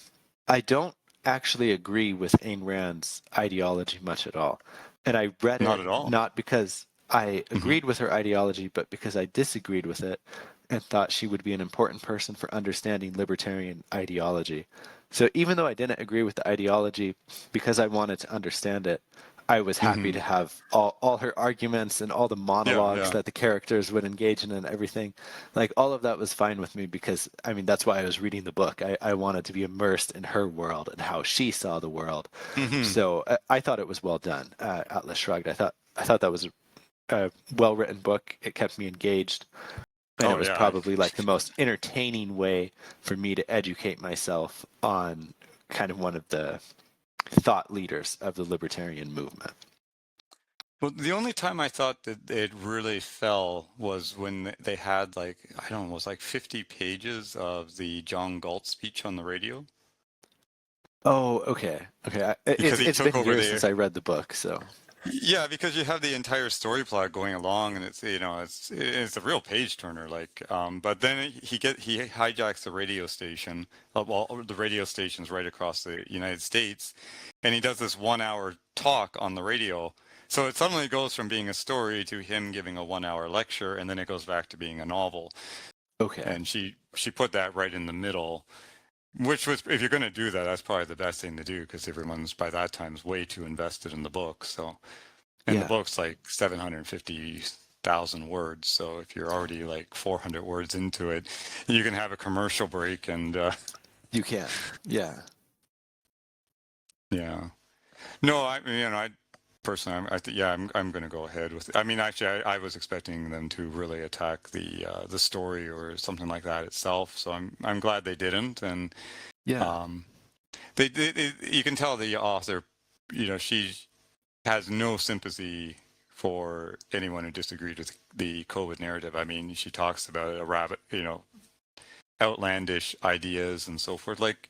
I don't actually agree with Ayn Rand's ideology much at all. And I read Not it at all. not because I Hmm. agreed with her ideology, but because I disagreed with it and thought she would be an important person for understanding libertarian ideology. So even though I didn't agree with the ideology, because I wanted to understand it, I was happy Hmm. to have all her arguments and all the Yeah, monologues yeah. that the characters would engage in and everything. Like all of that was fine with me because I mean that's why I was reading the book. I wanted to be immersed in her world and how she saw the world. Hmm. So I thought it was well done. Atlas Shrugged. I thought that was a well written book. It kept me engaged. And it Oh was yeah. probably like the most entertaining way for me to educate myself on kind of one of the thought leaders of the libertarian movement. Well, the only time I thought that it really fell was when they had like, I don't know, it was like 50 pages of the John Galt speech on the radio. Oh, okay. Okay. Because he It's took been over years the since I read the book, so Yeah, because you have the entire story plot going along, and it's a real page turner. Like, but then he hijacks the radio station. Well, the radio station's right across the United States, and he does this 1 hour talk on the radio. So it suddenly goes from being a story to him giving a 1 hour lecture, and then it goes back to being a novel. okay. And she put that right in the middle. Which was, if you're going to do that, that's probably the best thing to do, because everyone's by that time is way too invested in the book. So, and the Yeah, book's like 750,000 words. So if you're already like 400 words into it, you can have a commercial break and you can. Yeah. yeah. No, I personally, I'm going to go ahead with it. I mean, actually, I was expecting them to really attack the story or something like that itself. So I'm glad they didn't. And Yeah. um, you can tell the author, she has no sympathy for anyone who disagreed with the COVID narrative. I mean, she talks about a rabbit, outlandish ideas and so forth. Like,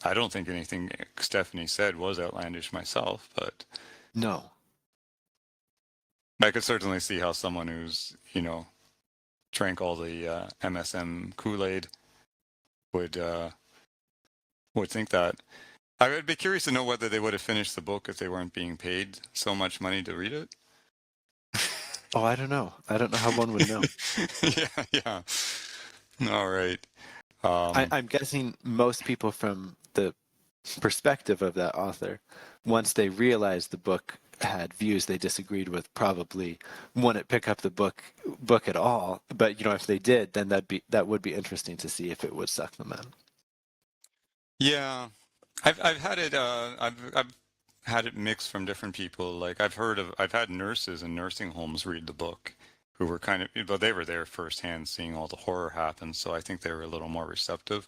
I don't think anything Stephanie said was outlandish myself, but No. I could certainly see how someone who's, drank all the MSM Kool-Aid would think that. I would be curious to know whether they would have finished the book if they weren't being paid so much money to read it. Oh, I don't know. I don't know how one would know. Yeah, yeah. All right. Um, I'm guessing most people from the perspective of that author, once they realized the book had views they disagreed with, probably wouldn't pick up the book at all. But if they did, then that would be interesting to see if it would suck them in. yeah, I've had it. I've had it mixed from different people. Like I've had nurses in nursing homes read the book, who were kind of, but they were there firsthand, seeing all the horror happen. So I think they were a little more receptive.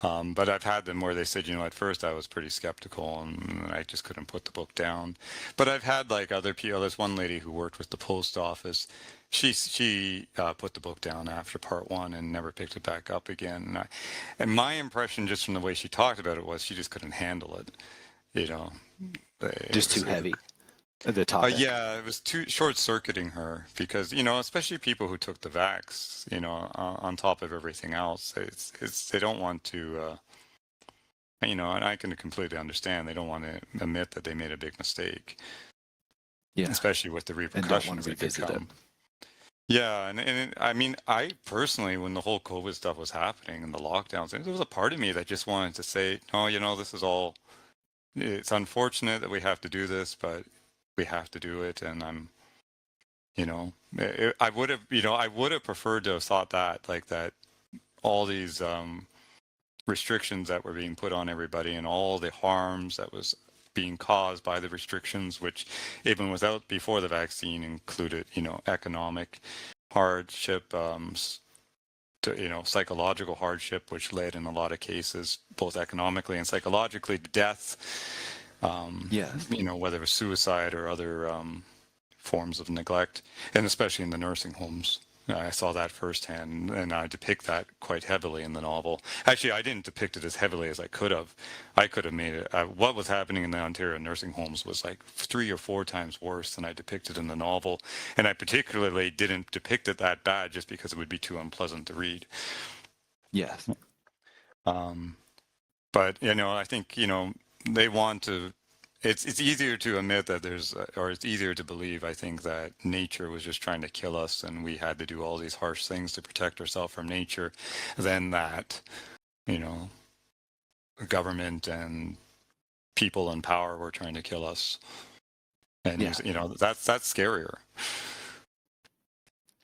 But I've had them where they said, at first I was pretty skeptical and I just couldn't put the book down. But I've had like other people. There's one lady who worked with the post office. She put the book down after part one and never picked it back up again. And my impression, just from the way she talked about it, was she just couldn't handle it. You know, it Just too was heavy, the topic. yeah, it was too short-circuiting her because, especially people who took the vax, on top of everything else, they don't want to, and I can completely understand they don't want to admit that they made a big mistake, Yeah, especially with the and don't want repercussions to that could revisit it. come. Yeah, I mean, I personally, when the whole COVID stuff was happening and the lockdowns, there was a part of me that just wanted to say, no, this is all, it's unfortunate that we have to do this, but we have to do it, and I would have, I would have preferred to have thought that, like that, all these restrictions that were being put on everybody and all the harms that was being caused by the restrictions, which even without before the vaccine included, economic hardship, psychological hardship, which led in a lot of cases, both economically and psychologically, to death. Yes. Whether it was suicide or other forms of neglect, and especially in the nursing homes. I saw that firsthand, and I depict that quite heavily in the novel. Actually, I didn't depict it as heavily as I could have. I could have made it. What was happening in the Ontario nursing homes was like 3 or 4 times worse than I depicted in the novel, and I particularly didn't depict it that bad just because it would be too unpleasant to read. Yes. Um, but I think they want to. It's easier to admit that or it's easier to believe, I think, that nature was just trying to kill us and we had to do all these harsh things to protect ourselves from nature, than that, you know, government and people in power were trying to kill us. And Yeah. that's scarier.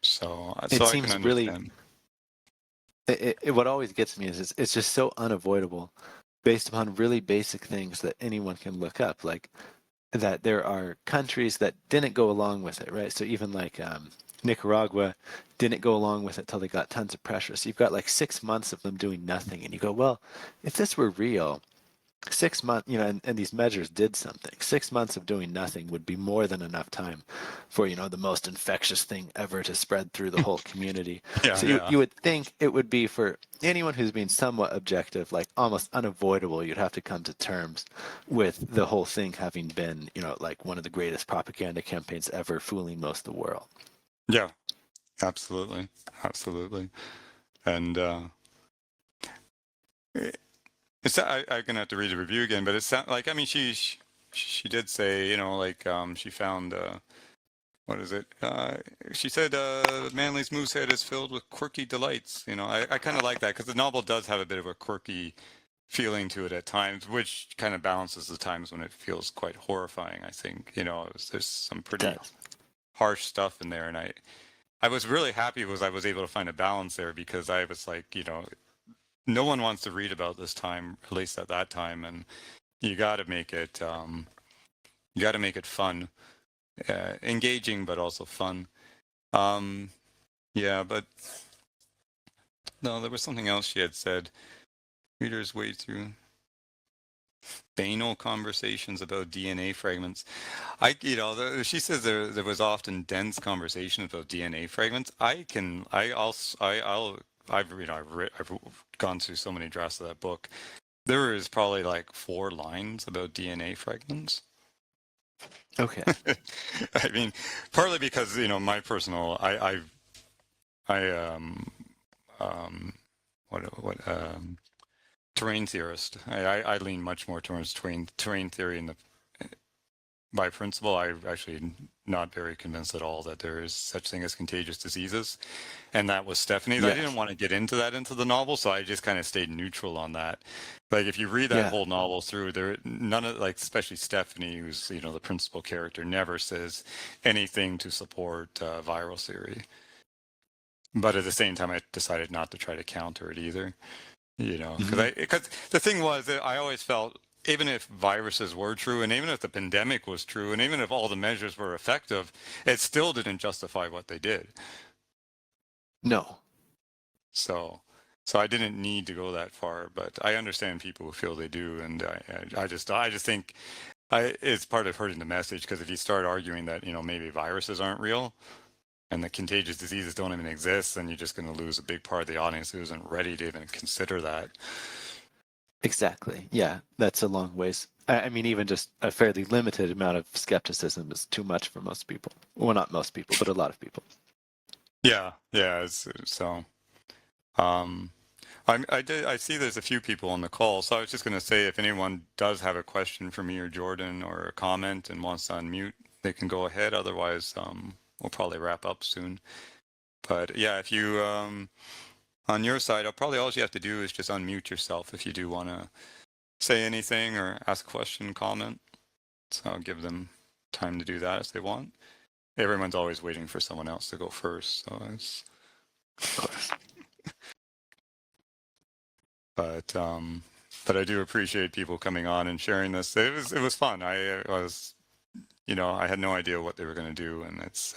So It I can seems really. understand. What always gets me is it's just so unavoidable, based upon really basic things that anyone can look up, like that there are countries that didn't go along with it, right? So even like Nicaragua didn't go along with it till they got tons of pressure. So you've got like 6 months of them doing nothing, and you go, well, if this were real, 6 months, and these measures did something. 6 months of doing nothing would be more than enough time for, the most infectious thing ever to spread through the whole community. Yeah, So you, yeah, you would think it would be, for anyone who's being somewhat objective, like almost unavoidable, you'd have to come to terms with the whole thing having been, like one of the greatest propaganda campaigns ever, fooling most of the world. yeah. Absolutely, absolutely. And I'm gonna have to read the review again, but it sounds like, I mean, she did say, like she found what is it? She said Manley's moosehead is filled with quirky delights. I kind of like that because the novel does have a bit of a quirky feeling to it at times, which kind of balances the times when it feels quite horrifying. I think there's some pretty harsh stuff in there, and I was really happy was I was able to find a balance there because I was like, no one wants to read about this time, at least at that time, and you got to make it fun, engaging, but also fun. Yeah, but no, there was something else she had said. Readers wade through banal conversations about DNA fragments. She says there was often dense conversation about DNA fragments. I've gone through so many drafts of that book. There is probably like 4 lines about DNA fragments. Okay. I mean, partly because my personal terrain theorist. I lean much more towards terrain theory in the by principle. I'm actually not very convinced at all that there is such thing as contagious diseases, and that was Stephanie's. Yeah. I didn't want to get into that into the novel, so I just kind of stayed neutral on that. Like if you read that Yeah. whole novel through, there none of especially Stephanie, who's the principal character, never says anything to support viral theory. But at the same time, I decided not to try to counter it either. Because the thing was that I always felt, even if viruses were true, and even if the pandemic was true, and even if all the measures were effective, it still didn't justify what they did. No. So I didn't need to go that far, but I understand people who feel they do, and I just think it's part of hurting the message, because if you start arguing that maybe viruses aren't real and the contagious diseases don't even exist, then you're just going to lose a big part of the audience who isn't ready to even consider that. Exactly. Yeah, that's a long ways. I mean, even just a fairly limited amount of skepticism is too much for most people. Well, not most people, but a lot of people. Yeah. So, I see there's a few people on the call, so I was just going to say, if anyone does have a question for me or Jordan or a comment and wants to unmute, they can go ahead. Otherwise, we'll probably wrap up soon. But yeah, if you on your side, all you have to do is just unmute yourself if you do want to say anything or ask a question, comment. So I'll give them time to do that if they want. Everyone's always waiting for someone else to go first, so it's. Of course. But I do appreciate people coming on and sharing this. It was fun. I had no idea what they were going to do, and it's.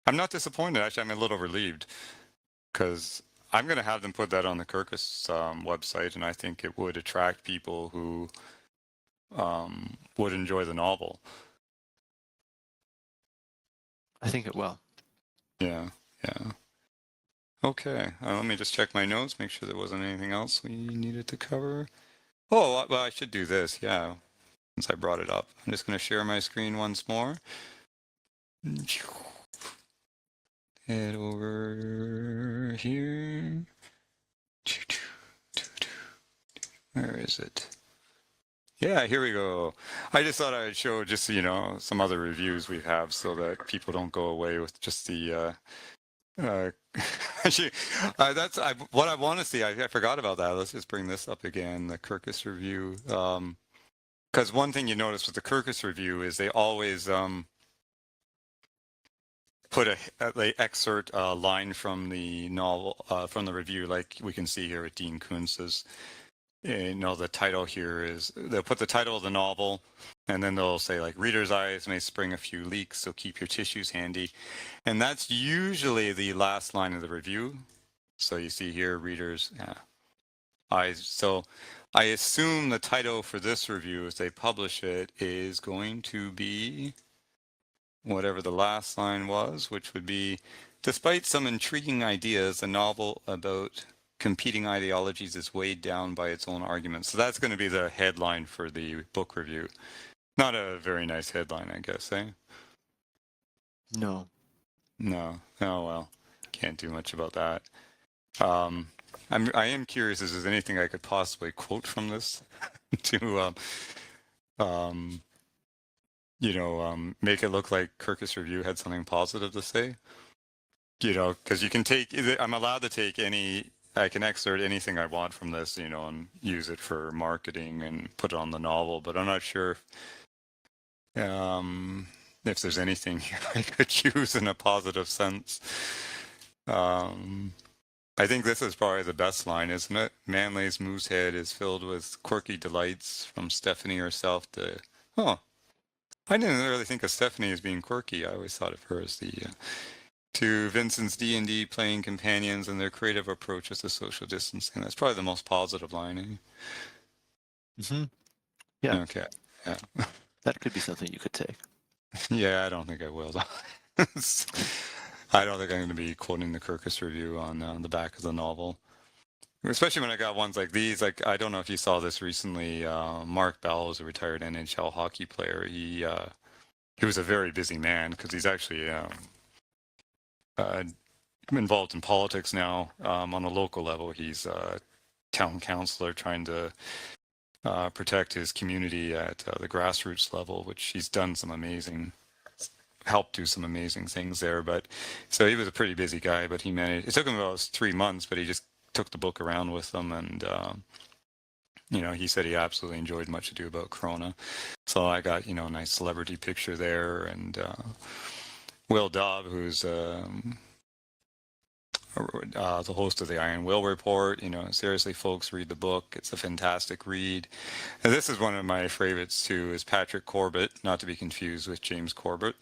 I'm not disappointed. Actually, I'm a little relieved, because I'm going to have them put that on the Kirkus website, and I think it would attract people who would enjoy the novel. I think it will. Yeah. Okay, let me just check my notes, make sure there wasn't anything else we needed to cover. Oh, well, I should do this, yeah, since I brought it up. I'm just going to share my screen once more. Head over here. Where is it? Yeah, here we go. I just thought I'd show just, some other reviews we have so that people don't go away with just the actually, that's what I want to see. I forgot about that. Let's just bring this up again, the Kirkus Review. Because one thing you notice with the Kirkus Review is they always they excerpt a line from the novel, from the review, like we can see here with Dean Kuntz's. The title here is, they'll put the title of the novel, and then they'll say, like, reader's eyes may spring a few leaks, so keep your tissues handy. And that's usually the last line of the review. So you see here, reader's eyes. So I assume the title for this review, as they publish it, is going to be whatever the last line was, which would be, despite some intriguing ideas, a novel about competing ideologies is weighed down by its own arguments. So that's going to be the headline for the book review. Not a very nice headline, I guess, eh? No. No. Oh, well, can't do much about that. I am curious if there's anything I could possibly quote from this to make it look like Kirkus Review had something positive to say. Because you can I'm allowed to take I can excerpt anything I want from this, and use it for marketing and put it on the novel. But I'm not sure if there's anything I could use in a positive sense. I think this is probably the best line, isn't it? Manley's moose head is filled with quirky delights from Stephanie herself to, oh, I didn't really think of Stephanie as being quirky. I always thought of her as to Vincent's D&D playing companions and their creative approaches to social distancing. That's probably the most positive line. Mm-hmm. Yeah. Okay. Yeah. That could be something you could take. Yeah, I don't think I will. I don't think I'm going to be quoting the Kirkus Review on the back of the novel. Especially when I got ones like these. Like, I don't know if you saw this recently. Mark Bell is a retired NHL hockey player. He was a very busy man because he's actually involved in politics now on a local level. He's a town councilor trying to protect his community at the grassroots level, which he's done helped do some amazing things there. But so he was a pretty busy guy, but he managed. It took him about 3 months, but he just took the book around with him, and he said he absolutely enjoyed Much Ado About Corona. So I got a nice celebrity picture there, and Will Dobb, who's the host of the Iron Will Report. Seriously, folks, read the book. It's a fantastic read. And this is one of my favorites too, is Patrick Corbett, not to be confused with James Corbett.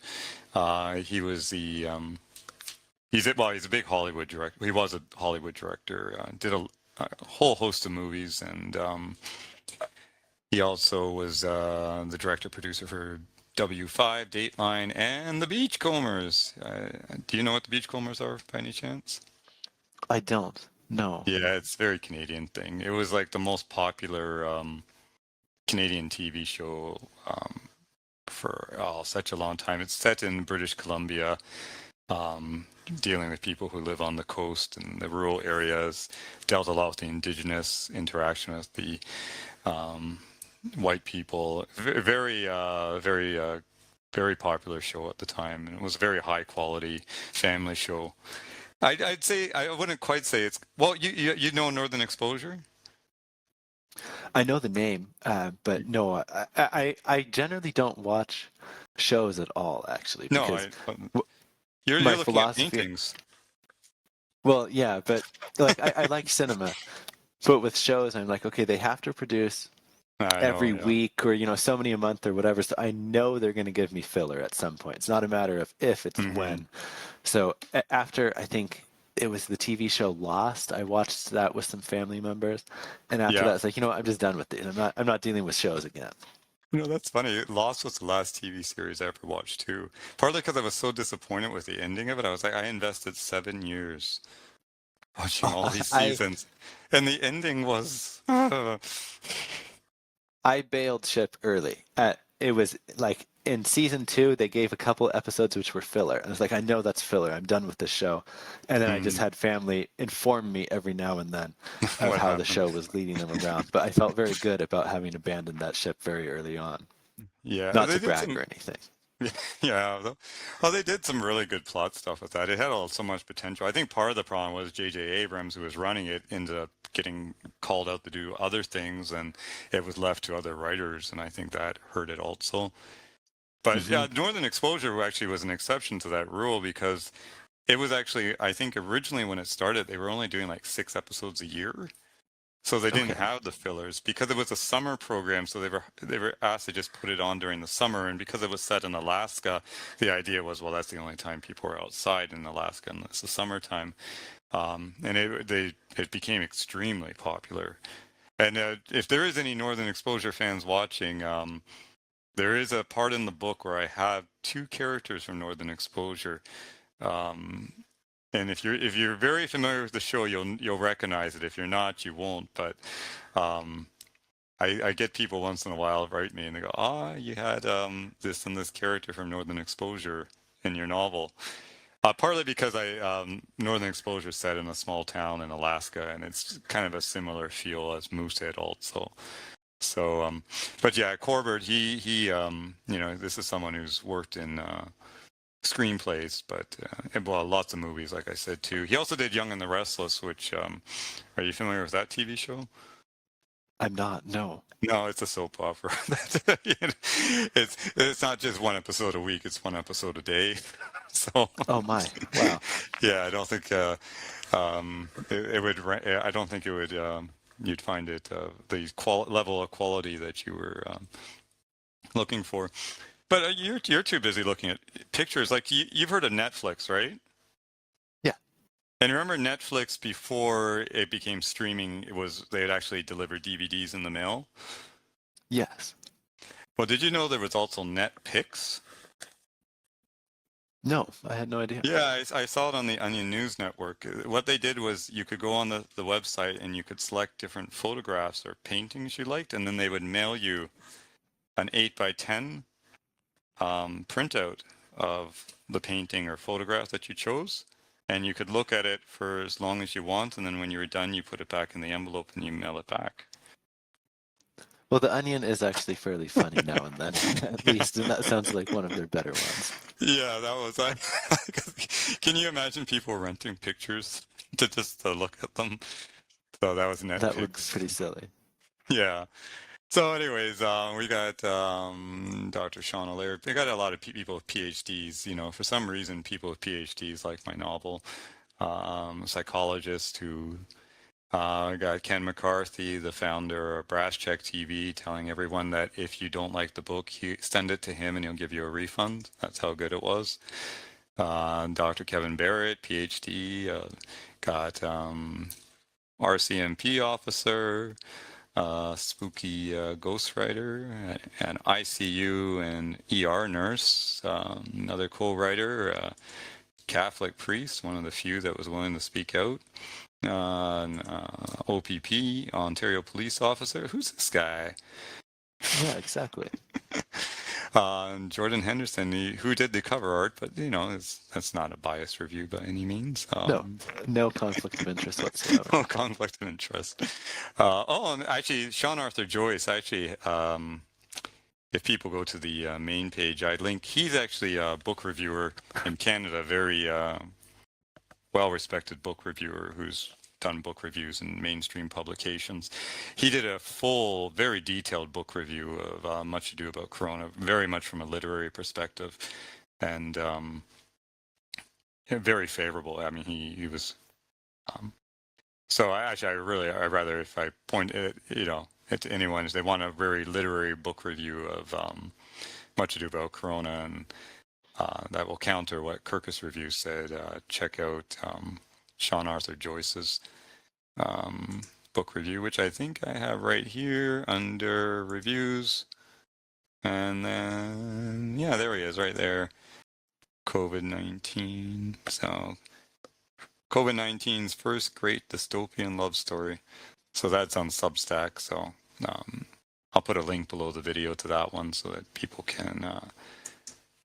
He was he's a big Hollywood director. He was a Hollywood director, did a whole host of movies, and he also was the director-producer for W5, Dateline, and The Beachcombers. Do you know what The Beachcombers are by any chance? I don't. No. Yeah, it's a very Canadian thing. It was like the most popular Canadian TV show for such a long time. It's set in British Columbia, dealing with people who live on the coast and the rural areas, dealt a lot with the indigenous interaction with the white people. Very, very popular show at the time, and it was a very high quality family show. I'd say I wouldn't quite say it's well. You know Northern Exposure? I know the name, but no, I generally don't watch shows at all, actually, No, because you're my looking at philosophy. paintings. Well, yeah, but like I like cinema, but with shows, I'm like, okay, they have to produce every week or so many a month or whatever. So I know they're going to give me filler at some point. It's not a matter of if, it's when. So after I think it was the TV show Lost, I watched that with some family members, and after that, it's like I'm just done with it. I'm not dealing with shows again. That's funny. Lost was the last TV series I ever watched too. Partly because I was so disappointed with the ending of it. I was like, I invested 7 years watching all these seasons, and the ending was. I bailed ship early. It was like in season 2, they gave a couple episodes which were filler. And I was like, I know that's filler. I'm done with this show. And then I just had family inform me every now and then of how the show was leading them around. But I felt very good about having abandoned that ship very early on. Yeah, not to brag or anything. Yeah, well, they did some really good plot stuff with that. It had so much potential. I think part of the problem was J.J. Abrams, who was running it, ended up getting called out to do other things, and it was left to other writers, and I think that hurt it also. But Northern Exposure actually was an exception to that rule, because it was actually, I think originally when it started, they were only doing like 6 episodes a year. So they didn't have the fillers because it was a summer program. So they were asked to just put it on during the summer, and because it was set in Alaska, the idea was, well, that's the only time people are outside in Alaska, and it's the summertime. And it became extremely popular. And if there is any Northern Exposure fans watching, there is a part in the book where I have 2 characters from Northern Exposure. And if you're very familiar with the show, you'll recognize it. If you're not, you won't. But I get people once in a while write me and they go, you had this and this character from Northern Exposure in your novel. Partly because Northern Exposure is set in a small town in Alaska, and it's kind of a similar feel as Moosehead also. So, but yeah, Corbett, he, this is someone who's worked in screenplays, but well, lots of movies, like I said too. He also did Young and the Restless, which are you familiar with that TV show? I'm not. No. No, it's a soap opera. It's not just one episode a week; it's one episode a day. So Oh my. Wow. yeah, I don't think it would. I don't think it would. You'd find it the level of quality that you were looking for. But you're too busy looking at pictures. Like you've heard of Netflix, right? Yeah. And remember Netflix before it became streaming, they had actually delivered DVDs in the mail. Yes. Well, did you know there was also Netpix? No, I had no idea. Yeah, I saw it on the Onion News Network. What they did was you could go on the website and you could select different photographs or paintings you liked, and then they would mail you an 8x10 printout of the painting or photograph that you chose. And you could look at it for as long as you want, and then when you were done, you put it back in the envelope and you mail it back. Well, the Onion is actually fairly funny now and then, at least, and that sounds like one of their better ones. Yeah, that was. Can you imagine people renting pictures to look at them? So that was Netflix. That would be pretty silly. Yeah. So, anyways, we got Dr. Sean O'Leary. We got a lot of people with PhDs. You know, for some reason, people with PhDs like my novel. Psychologist who got Ken McCarthy, the founder of Brass Check TV, telling everyone that if you don't like the book, send it to him and he'll give you a refund. That's how good it was. Dr. Kevin Barrett, PhD, got RCMP officer. Spooky ghostwriter, an ICU and ER nurse, another co-writer, Catholic priest, one of the few that was willing to speak out, an OPP, Ontario police officer. Who's this guy? Yeah, exactly. Jordan Henderson, who did the cover art, but that's not a biased review by any means. No conflict of interest whatsoever. No conflict of interest. And actually, Sean Arthur Joyce. Actually, if people go to the main page, I link. He's actually a book reviewer in Canada, very well-respected book reviewer who's done book reviews in mainstream publications. He did a full, very detailed book review of Much Ado About Corona, very much from a literary perspective, and very favorable. I mean, he was. So I'd rather if I point it, to anyone, if they want a very literary book review of Much Ado About Corona, and that will counter what Kirkus Reviews said, check out Sean Arthur Joyce's book review, which I think I have right here under reviews. And then, yeah, there he is right there. COVID-19. So COVID-19's first great dystopian love story. So that's on Substack. So I'll put a link below the video to that one so that people can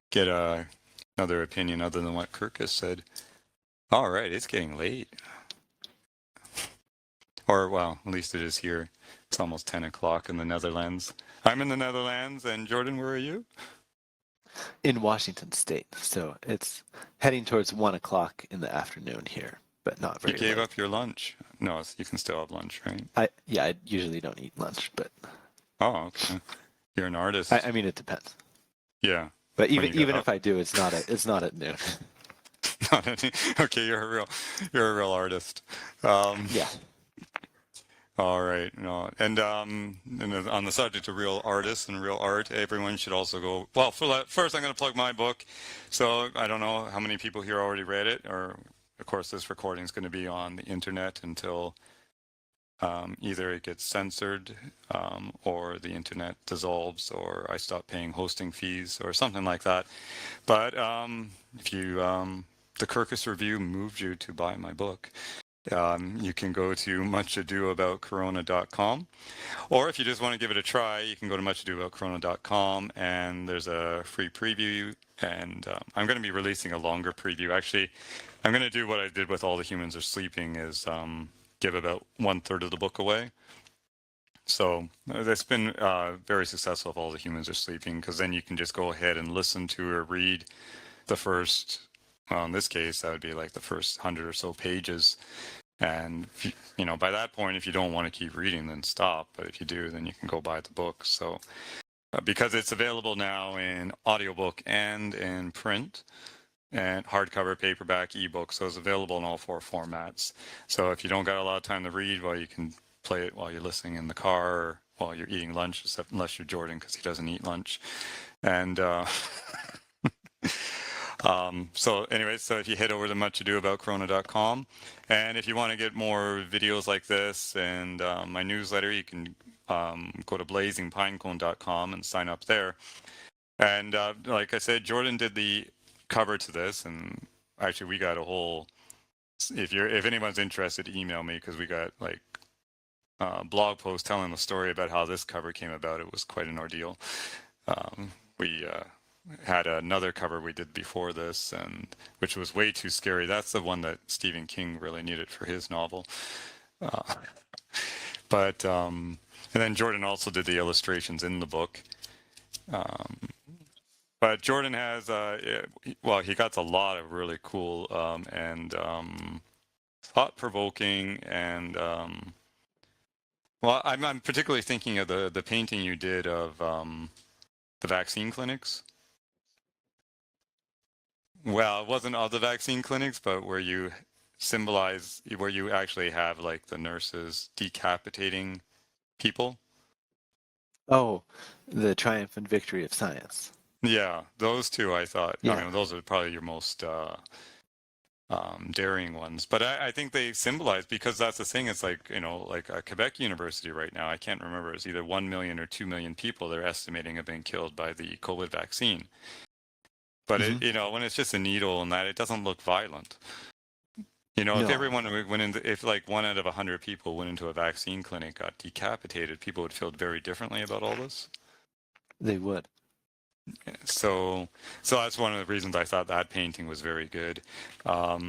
get another opinion other than what Kirkus said. All right, it's getting late. Or, well, at least it is here. It's almost 10 o'clock in the Netherlands. I'm in the Netherlands, and Jordan, where are you? In Washington State, so it's heading towards 1 o'clock in the afternoon here, but not very You gave late. up your lunch. No, you can still have lunch, right? I usually don't eat lunch, but Oh, okay. You're an artist. I mean, it depends. Yeah. But even if I do, it's not at noon. Okay, you're a real artist. Yeah. All right. No. And on the subject of real artists and real art, everyone should also go. Well, first, I'm going to plug my book. So I don't know how many people here already read it, or of course, this recording is going to be on the internet until either it gets censored, or the internet dissolves, or I stop paying hosting fees, or something like that. But if you the Kirkus Review moved you to buy my book, you can go to muchadoaboutcorona.com, or if you just want to give it a try, you can go to muchadoaboutcorona.com, and there's a free preview, and I'm going to be releasing a longer preview. Actually, I'm going to do what I did with All the Humans Are Sleeping, is give about 1/3 of the book away. So that's been very successful if all the humans are sleeping, because then you can just go ahead and listen to or read the first, well, in this case, that would be like the first 100 or so pages. And, you know, by that point, if you don't want to keep reading, then stop. But if you do, then you can go buy the book. So because it's available now in audiobook and in print, and hardcover, paperback, ebook, so it's available in all 4 formats. So if you don't got a lot of time to read, well, you can play it while you're listening in the car or while you're eating lunch, except unless you're Jordan, because he doesn't eat lunch. And so anyway, so if you head over to muchadoaboutcorona.com, and if you want to get more videos like this and my newsletter, you can go to blazingpinecone.com and sign up there. And like I said, Jordan did the cover to this, and actually we got a whole, if anyone's interested, email me, because we got like blog post telling the story about how this cover came about. It was quite an ordeal. We had another cover we did before this, and which was way too scary. That's the one that Stephen King really needed for his novel. But and then Jordan also did the illustrations in the book. But Jordan has, well, he got a lot of really cool and thought-provoking and, well, I'm particularly thinking of the painting you did of the vaccine clinics. Well, it wasn't all the vaccine clinics, but where you symbolize, where you actually have like the nurses decapitating people. Oh, the triumph and victory of science. Yeah, those two I thought, Yeah. I mean, those are probably your most daring ones. But I think they symbolize, because that's the thing. It's like, you know, like a Quebec University right now, I can't remember, it's either 1 million or 2 million people they're estimating have been killed by the COVID vaccine. But it, you know, when it's just a needle and that, it doesn't look violent. You know, if everyone went into, if like 1 out of 100 people went into a vaccine clinic, got decapitated, people would feel very differently about all this. They would. So that's one of the reasons I thought that painting was very good. Oh,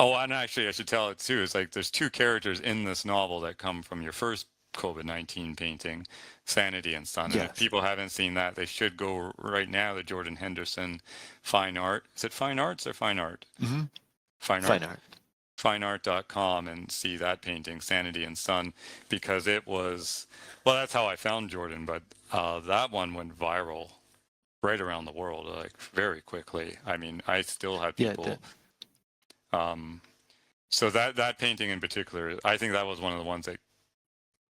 and actually, I should tell it too. It's like there's 2 characters in this novel that come from your first COVID-19 painting, Sanity and Sun. And if people haven't seen that, they should go right now to Jordan Henderson Fine Art. Is it Fine Arts or Fine Art? Mm-hmm. Fine Fine Art. art. Fineart.com and see that painting, Sanity and Sun, because it was, well, that's how I found Jordan, but that one went viral right around the world, like very quickly. I mean, I still have people. Yeah, it did. So that painting in particular, I think that was one of the ones that,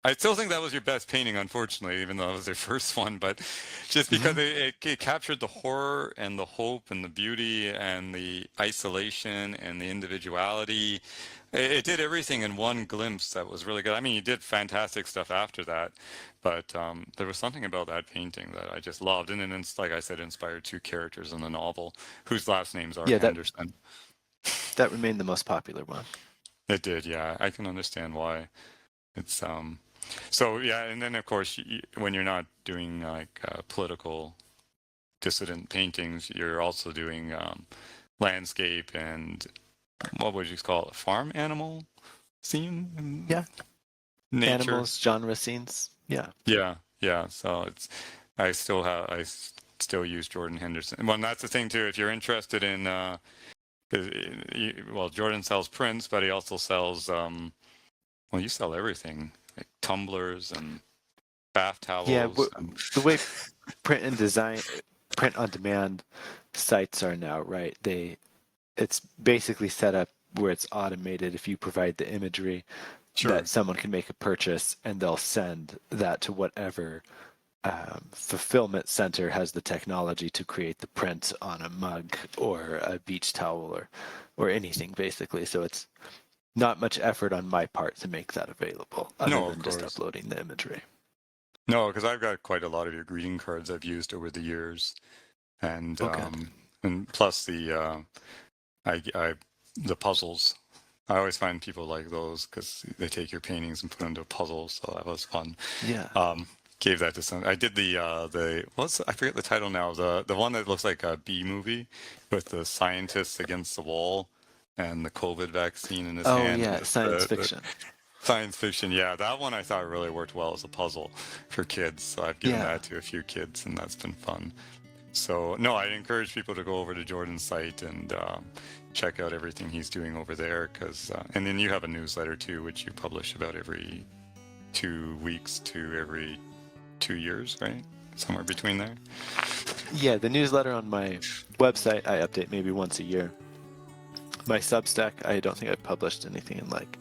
I still think that was your best painting, unfortunately, even though it was your first one, but just because it captured the horror and the hope and the beauty and the isolation and the individuality. It did everything in one glimpse that was really good. I mean, you did fantastic stuff after that, but there was something about that painting that I just loved. And then, it's, like I said, inspired 2 characters in the novel whose last names are Henderson. That remained the most popular one. It did, yeah. I can understand why. It's so yeah, and then of course when you're not doing like political dissident paintings, you're also doing landscape and what would you call it, farm animal scene? Yeah. Nature. Animals, genre scenes. Yeah. Yeah. So it's I still use Jordan Henderson. Well, and that's the thing too. If you're interested in well, Jordan sells prints, but he also sells well, you sell everything. Like tumblers and bath towels. Yeah, the way print on demand sites are now, right? It's basically set up where it's automated. If you provide the imagery, that someone can make a purchase and they'll send that to whatever fulfillment center has the technology to create the print on a mug or a beach towel or anything, basically. So it's not much effort on my part to make that available, other than just uploading the imagery. No, because I've got quite a lot of your greeting cards I've used over the years, and and plus the the puzzles. I always find people like those because they take your paintings and put them into a puzzle. So that was fun. Yeah. Gave that to some. I did the I forget the title now. The one that looks like a B movie with the scientists against the wall and the COVID vaccine in his hand. Oh yeah, science fiction. Science fiction, yeah, that one I thought really worked well as a puzzle for kids. So I've given Yeah. that to a few kids, and that's been fun. So no, I'd encourage people to go over to Jordan's site and check out everything he's doing over there. Because and then you have a newsletter too, which you publish about every 2 weeks to every 2 years, right? Somewhere between there. Yeah, the newsletter on my website I update maybe once a year. My Substack, I don't think I've published anything in like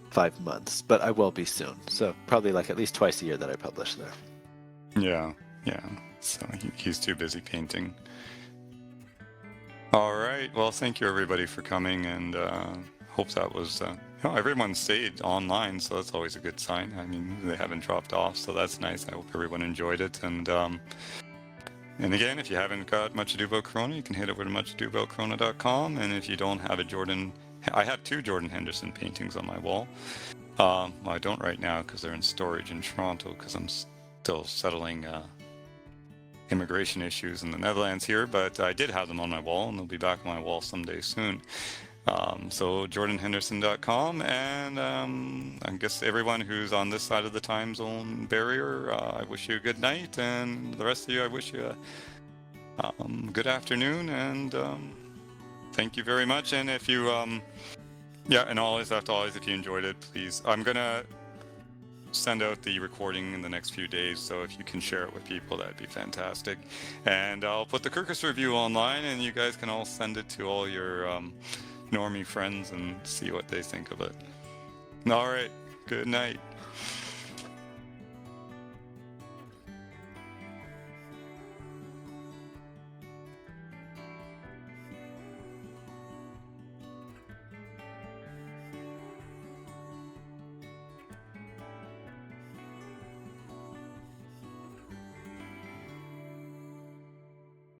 5 months, but I will be soon. So probably like at least twice a year that I publish there. Yeah, yeah. So he's too busy painting. All right. Well, thank you everybody for coming, and hope that was. Everyone stayed online, so that's always a good sign. I mean, they haven't dropped off, so that's nice. I hope everyone enjoyed it, and again, if you haven't got Much Ado About Corona, you can head over to muchadoaboutcorona.com, and if you don't have a Jordan, I have 2 Jordan Henderson paintings on my wall. Well, I don't right now because they're in storage in Toronto because I'm still settling immigration issues in the Netherlands here, but I did have them on my wall, and they'll be back on my wall someday soon. So jordanhenderson.com, and I guess everyone who's on this side of the time zone barrier, I wish you a good night, and the rest of you, I wish you a good afternoon, and thank you very much. And if you, and always, if you enjoyed it, please, I'm gonna send out the recording in the next few days, so if you can share it with people, that'd be fantastic. And I'll put the Kirkus review online, and you guys can all send it to all your normie friends and see what they think of it. All right, good night.